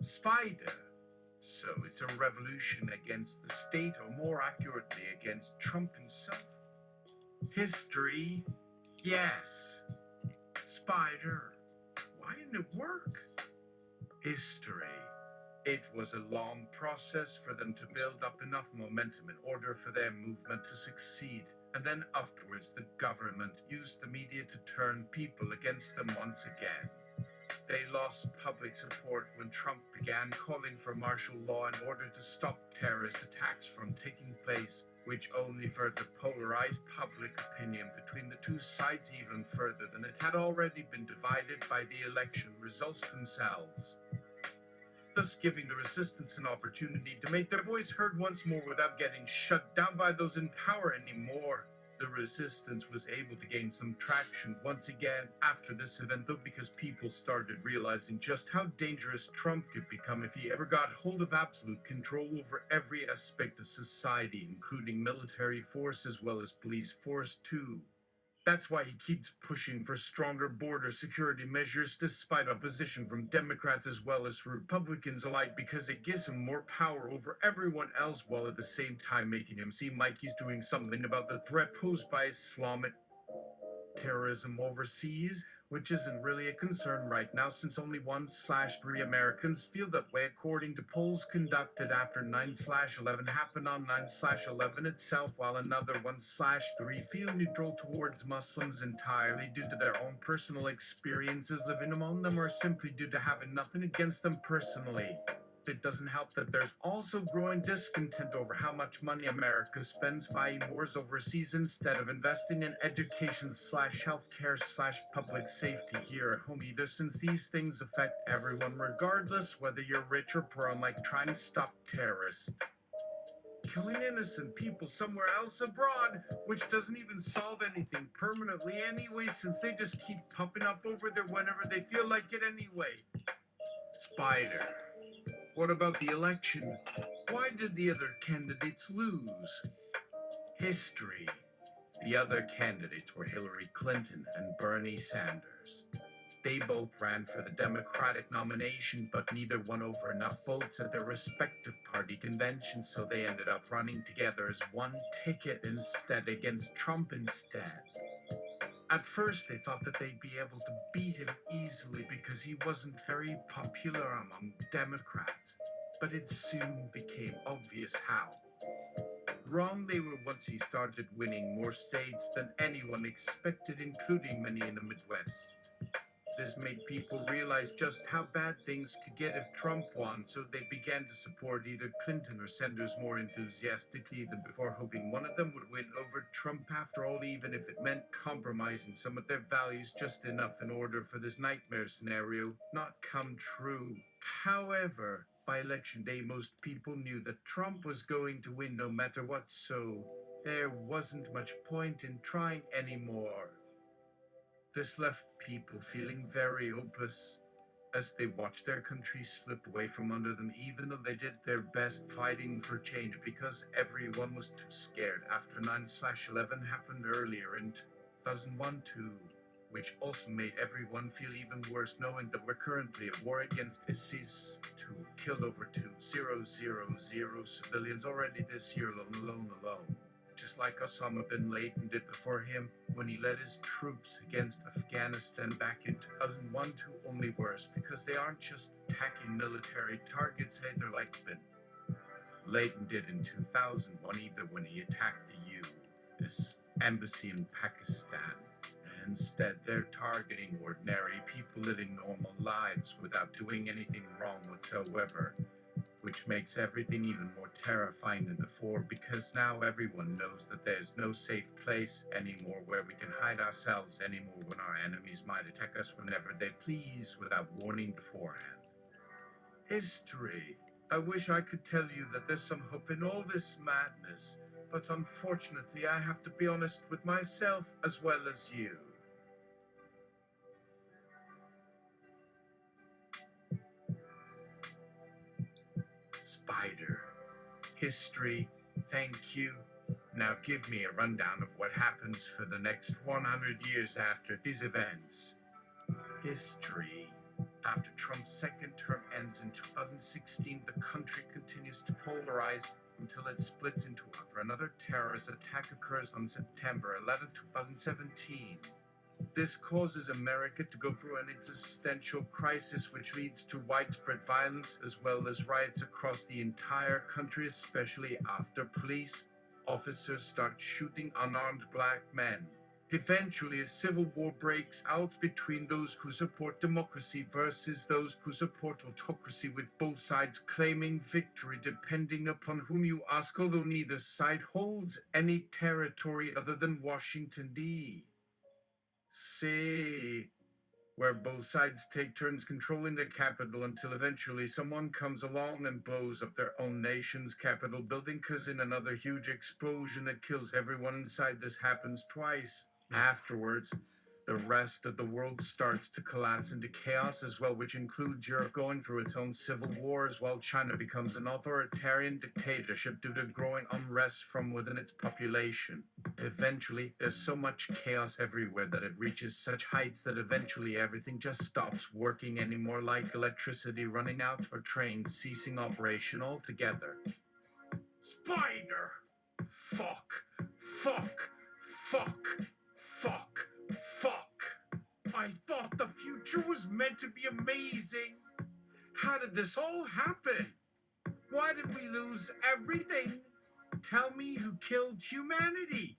Speaker 2: Spider. So it's a revolution against the state, or more accurately, against Trump himself. History, yes. Spider, why didn't it work? History. It was a long process for them to build up enough momentum in order for their movement to succeed. And then afterwards, the government used the media to turn people against them once again. They lost public support when Trump began calling for martial law in order to stop terrorist attacks from taking place, which only further polarized public opinion between the two sides even further than it had already been divided by the election results themselves, thus giving the resistance an opportunity to make their voice heard once more without getting shut down by those in power anymore. The resistance was able to gain some traction once again after this event, though, because people started realizing just how dangerous Trump could become if he ever got hold of absolute control over every aspect of society, including military force as well as police force too. That's why he keeps pushing for stronger border security measures despite opposition from Democrats as well as Republicans alike, because it gives him more power over everyone else while at the same time making him seem like he's doing something about the threat posed by Islamic terrorism overseas, which isn't really a concern right now since only 1/3 Americans feel that way, according to polls conducted after 9/11 happened on 9/11 itself, while another 1/3 feel neutral towards Muslims entirely due to their own personal experiences living among them, or simply due to having nothing against them personally. It doesn't help that there's also growing discontent over how much money America spends fighting wars overseas instead of investing in education/healthcare/public safety here at home either, since these things affect everyone regardless whether you're rich or poor, unlike trying to stop terrorists killing innocent people somewhere else abroad, which doesn't even solve anything permanently anyway, since they just keep popping up over there whenever they feel like it anyway. Spider. What about the election? Why did the other candidates lose? History. The other candidates were Hillary Clinton and Bernie Sanders. They both ran for the Democratic nomination, but neither won over enough votes at their respective party conventions, so they ended up running together as one ticket instead against Trump instead. At first, they thought that they'd be able to beat him easily because he wasn't very popular among Democrats, but it soon became obvious how wrong they were once he started winning more states than anyone expected, including many in the Midwest. This made people realize just how bad things could get if Trump won, so they began to support either Clinton or Sanders more enthusiastically than before, hoping one of them would win over Trump after all, even if it meant compromising some of their values just enough in order for this nightmare scenario not come true. However, by election day, most people knew that Trump was going to win no matter what, so there wasn't much point in trying anymore. This left people feeling very hopeless as they watched their country slip away from under them, even though they did their best fighting for change, because everyone was too scared after 9/11 happened earlier in 2001 too, which also made everyone feel even worse knowing that we're currently at war against ISIS, who killed over 2,000 civilians already this year alone. Just like Osama bin Laden did before him when he led his troops against Afghanistan back in 2001 too, only worse, because they aren't just attacking military targets, hey, they're like bin Laden did in 2001 either, when he attacked the U.S. embassy in Pakistan. Instead, they're targeting ordinary people living normal lives without doing anything wrong whatsoever, which makes everything even more terrifying than before, because now everyone knows that there's no safe place anymore where we can hide ourselves anymore when our enemies might attack us whenever they please without warning beforehand. History. I wish I could tell you that there's some hope in all this madness, but unfortunately I have to be honest with myself as well as you. Spider. History, thank you. Now give me a rundown of what happens for the next 100 years after these events. History. After Trump's second term ends in 2016, the country continues to polarize until it splits into other. Another terrorist attack occurs on September 11, 2017. This causes America to go through an existential crisis, which leads to widespread violence as well as riots across the entire country, especially after police officers start shooting unarmed black men. Eventually, a civil war breaks out between those who support democracy versus those who support autocracy, with both sides claiming victory depending upon whom you ask, although neither side holds any territory other than Washington, D.C., where both sides take turns controlling the Capitol until eventually someone comes along and blows up their own nation's Capitol building, because in another huge explosion that kills everyone inside, this happens twice. Afterwards, the rest of the world starts to collapse into chaos as well, which includes Europe going through its own civil wars, while China becomes an authoritarian dictatorship due to growing unrest from within its population. Eventually, there's so much chaos everywhere that it reaches such heights that eventually everything just stops working anymore, like electricity running out or trains ceasing operation altogether. Spider! Fuck! Fuck! Fuck! Fuck! Fuck! I thought the future was meant to be amazing! How did this all happen? Why did we lose everything? Tell me who killed humanity?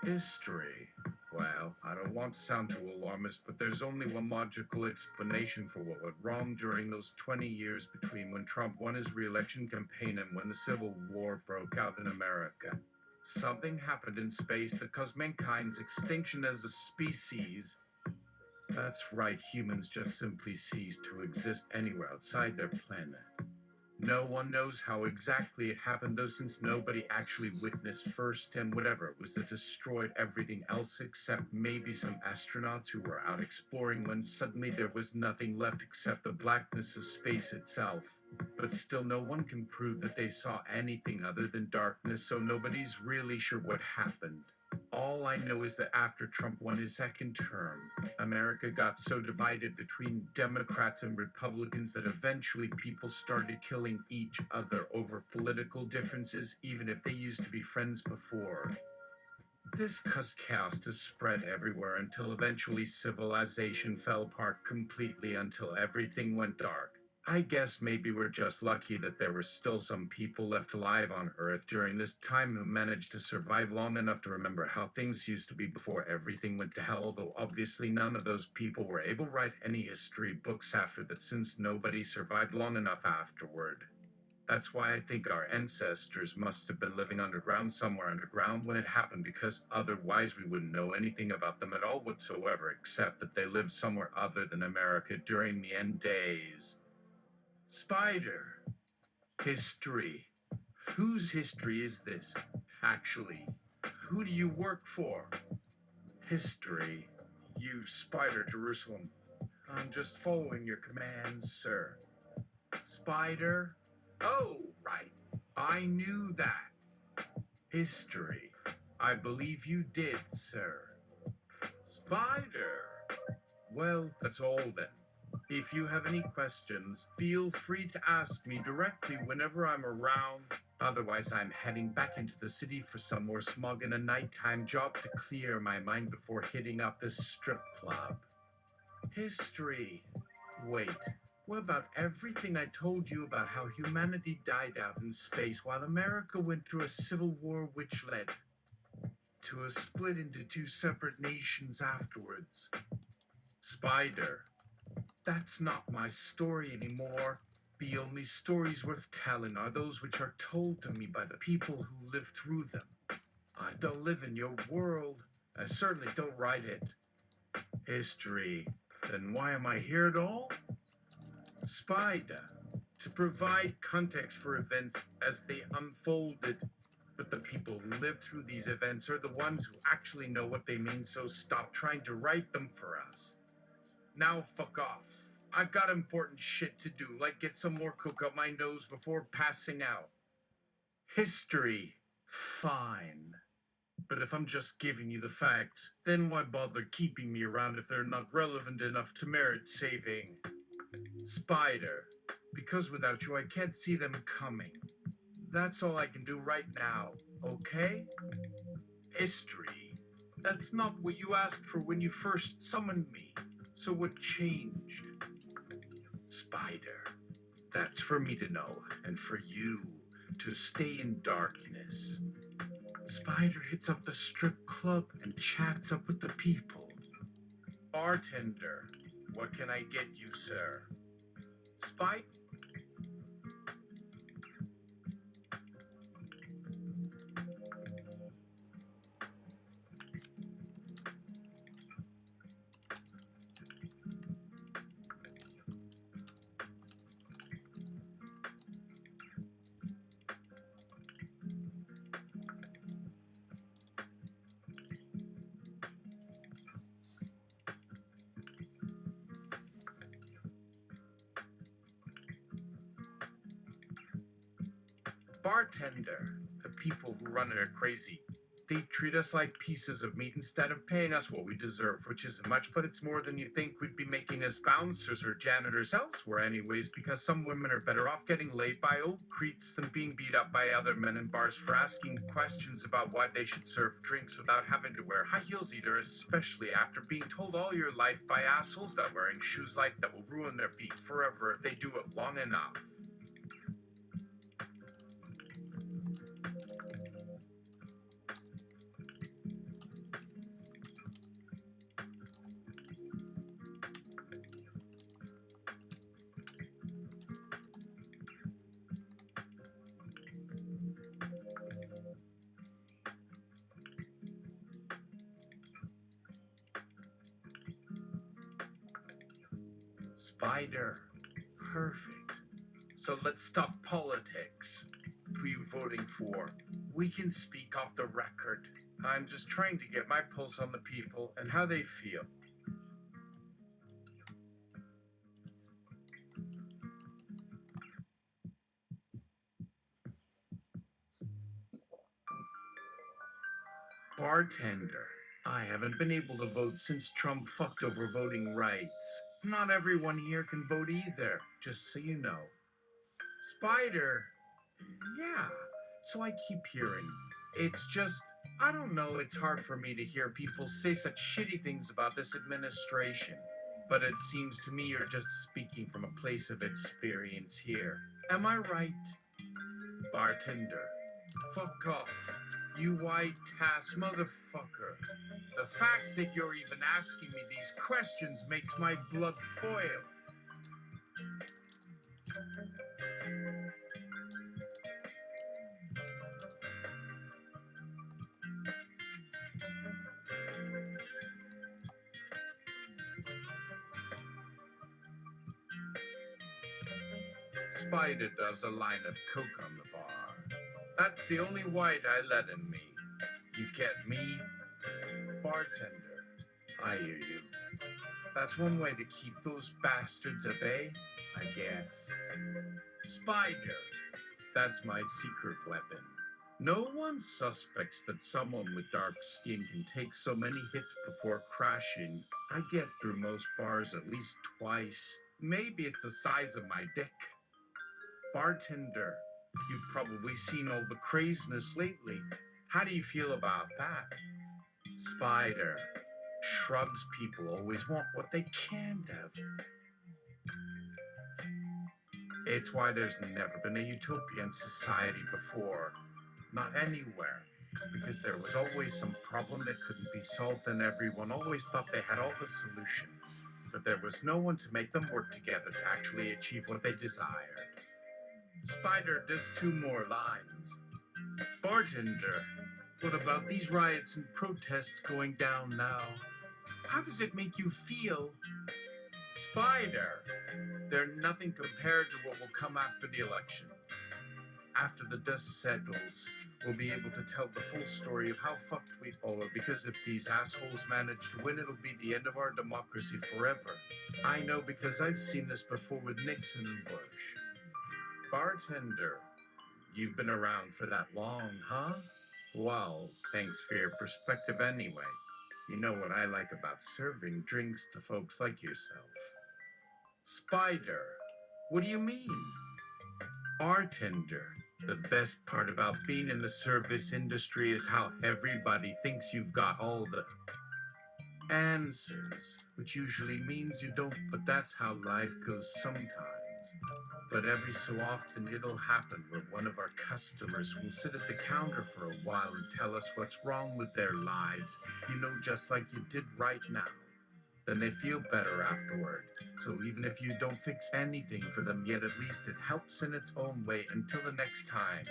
Speaker 2: History. Well, I don't want to sound too alarmist, but there's only one logical explanation for what went wrong during those 20 years between when Trump won his re-election campaign and when the Civil War broke out in America. Something happened in space that caused mankind's extinction as a species. That's right, humans just simply ceased to exist anywhere outside their planet. No one knows how exactly it happened, though, since nobody actually witnessed firsthand whatever it was that destroyed everything else, except maybe some astronauts who were out exploring when suddenly there was nothing left except the blackness of space itself. But still, no one can prove that they saw anything other than darkness, so nobody's really sure what happened. All I know is that after Trump won his second term, America got so divided between Democrats and Republicans that eventually people started killing each other over political differences, even if they used to be friends before. This caused chaos to spread everywhere until eventually civilization fell apart completely until everything went dark. I guess maybe we're just lucky that there were still some people left alive on Earth during this time who managed to survive long enough to remember how things used to be before everything went to hell, although obviously none of those people were able to write any history books after that, since nobody survived long enough afterward. That's why I think our ancestors must have been living underground, somewhere underground, when it happened, because otherwise we wouldn't know anything about them at all whatsoever, except that they lived somewhere other than America during the end days. Spider. History. Whose history is this? Actually, who do you work for? History. You, Spider Jerusalem. I'm just following your commands, sir. Spider? Oh, right. I knew that. History. I believe you did, sir. Spider. Well, that's all then. If you have any questions, feel free to ask me directly whenever I'm around. Otherwise, I'm heading back into the city for some more smog and a nighttime job to clear my mind before hitting up this strip club. History. Wait, what about everything I told you about how humanity died out in space while America went through a civil war which led to a split into two separate nations afterwards? Spider. That's not my story anymore. The only stories worth telling are those which are told to me by the people who lived through them. I don't live in your world. I certainly don't write it. History. Then why am I here at all? Spider. To provide context for events as they unfolded. But the people who lived through these events are the ones who actually know what they mean, so stop trying to write them for us. Now fuck off. I've got important shit to do, like get some more coke up my nose before passing out. History, fine. But if I'm just giving you the facts, then why bother keeping me around if they're not relevant enough to merit saving? Spider, because without you I can't see them coming. That's all I can do right now, okay? History, that's not what you asked for when you first summoned me. So what changed? Spider, that's for me to know, and for you to stay in darkness. Spider hits up the strip club and chats up with the people. Bartender, what can I get you, sir? Spider? Bartender, the people who run it are crazy. They treat us like pieces of meat instead of paying us what we deserve, which isn't much, but it's more than you think. We'd be making as bouncers or janitors elsewhere anyways, because some women are better off getting laid by old creeps than being beat up by other men in bars for asking questions about why they should serve drinks without having to wear high heels either, especially after being told all your life by assholes that wearing shoes like that will ruin their feet forever if they do it long enough. Spider. Perfect. So let's stop politics. Who you voting for? We can speak off the record. I'm just trying to get my pulse on the people and how they feel. Bartender. I haven't been able to vote since Trump fucked over voting rights. Not everyone here can vote either, just so you know. Spider. Yeah, so I keep hearing. It's just, I don't know, it's hard for me to hear people say such shitty things about this administration. But it seems to me you're just speaking from a place of experience here. Am I right? Bartender. Fuck off, you white-ass motherfucker. The fact that you're even asking me these questions makes my blood boil. Spider does a line of coke on the bar. That's the only white I let in me. You get me? Bartender. I hear you. That's one way to keep those bastards at bay, I guess. Spider. That's my secret weapon. No one suspects that someone with dark skin can take so many hits before crashing. I get through most bars at least twice. Maybe it's the size of my dick. Bartender, you've probably seen all the craziness lately. How do you feel about that? Spider, shrugs. People always want what they can't have. It's why there's never been a utopian society before. Not anywhere. Because there was always some problem that couldn't be solved and everyone always thought they had all the solutions. But there was no one to make them work together to actually achieve what they desired. Spider does 2 more lines. Bartender, what about these riots and protests going down now? How does it make you feel? Spider, they're nothing compared to what will come after the election. After the dust settles, we'll be able to tell the full story of how fucked we all are, because if these assholes manage to win, it'll be the end of our democracy forever. I know because I've seen this before with Nixon and Bush. Bartender, you've been around for that long, huh? Well, thanks for your perspective anyway. You know what I like about serving drinks to folks like yourself. Spider, what do you mean? Bartender, the best part about being in the service industry is how everybody thinks you've got all the answers, which usually means you don't, but that's how life goes sometimes. But every so often it'll happen where one of our customers will sit at the counter for a while and tell us what's wrong with their lives, just like you did right now. Then they feel better afterward. So even if you don't fix anything for them yet, at least it helps in its own way until the next time.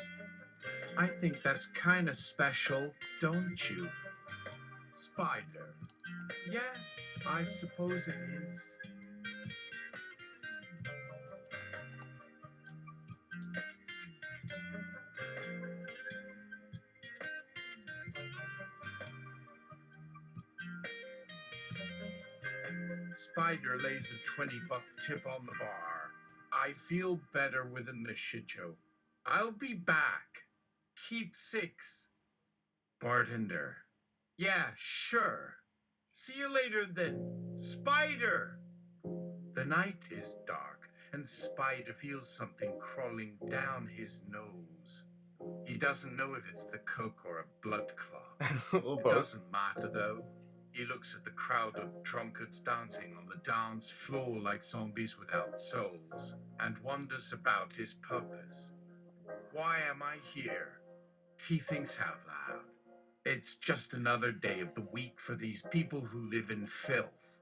Speaker 2: I think that's kind of special, don't you? Spider. Yes, I suppose it is. Spider lays a $20 tip on the bar. I feel better within the shit show. I'll be back. Keep 6. Bartender. Yeah, sure. See you later then. Spider! The night is dark, and Spider feels something crawling down his nose. He doesn't know if it's the coke or a blood clot.
Speaker 1: Well,
Speaker 2: It
Speaker 1: both.
Speaker 2: doesn't matter though. He looks at the crowd of drunkards dancing on the dance floor like zombies without souls, and wonders about his purpose. Why am I here? He thinks out loud. It's just another day of the week for these people who live in filth.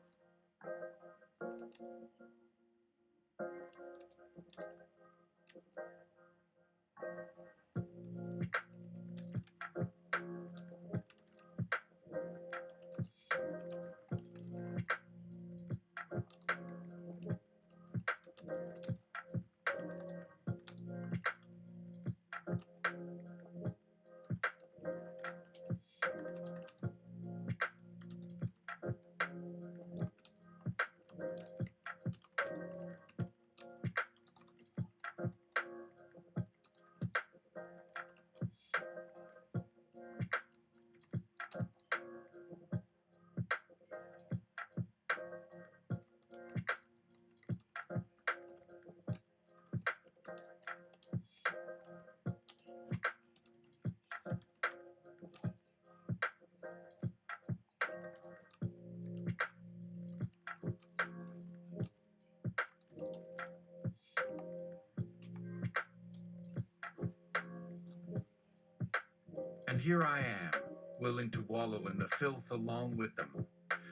Speaker 2: And here I am, willing to wallow in the filth along with them,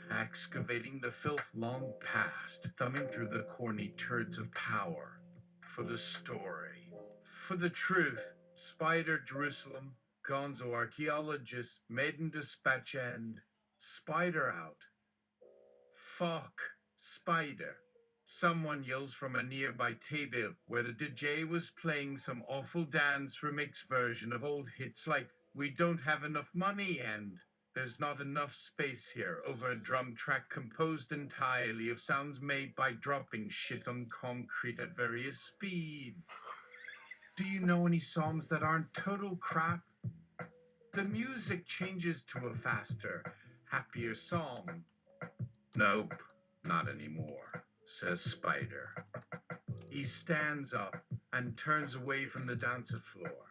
Speaker 2: excavating the filth long past, thumbing through the corny turds of power. For the story. For the truth. Spider Jerusalem, Gonzo Archaeologist, Maiden Dispatch End. Spider out. Fuck. Spider. Someone yells from a nearby table where the DJ was playing some awful dance remix version of old hits like We Don't Have Enough Money and There's Not Enough Space Here over a drum track composed entirely of sounds made by dropping shit on concrete at various speeds. Do you know any songs that aren't total crap? The music changes to a faster, happier song. Nope, not anymore, says Spider. He stands up and turns away from the dancer floor.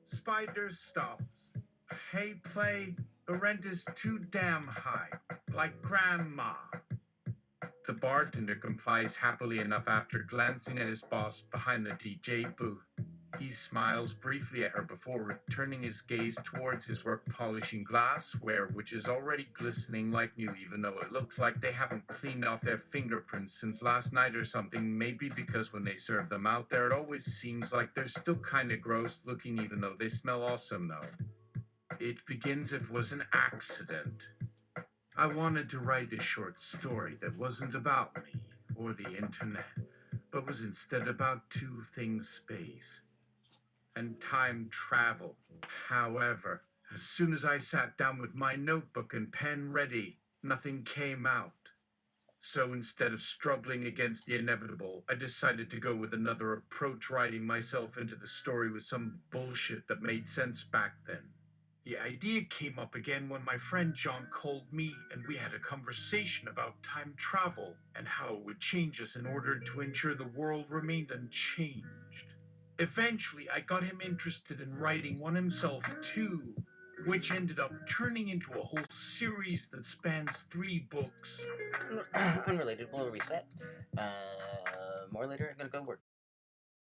Speaker 2: Spider stops. Hey, play, the rent is too damn high, like grandma. The bartender complies happily enough after glancing at his boss behind the DJ booth. He smiles briefly at her before returning his gaze towards his work polishing glassware, which is already glistening like new, even though it looks like they haven't cleaned off their fingerprints since last night or something. Maybe because when they serve them out there, it always seems like they're still kind of gross looking, even though they smell awesome, though. It begins, it was an accident. I wanted to write a short story that wasn't about me or the internet, but was instead about two things: space and time travel. However, as soon as I sat down with my notebook and pen ready, nothing came out. So instead of struggling against the inevitable, I decided to go with another approach, writing myself into the story with some bullshit that made sense back then. The idea came up again when my friend John called me and we had a conversation about time travel and how it would change us in order to ensure the world remained unchanged. Eventually, I got him interested in writing one himself too, which ended up turning into a whole series that spans 3 books.
Speaker 1: Unrelated, we'll reset. More later, I'm gonna go work.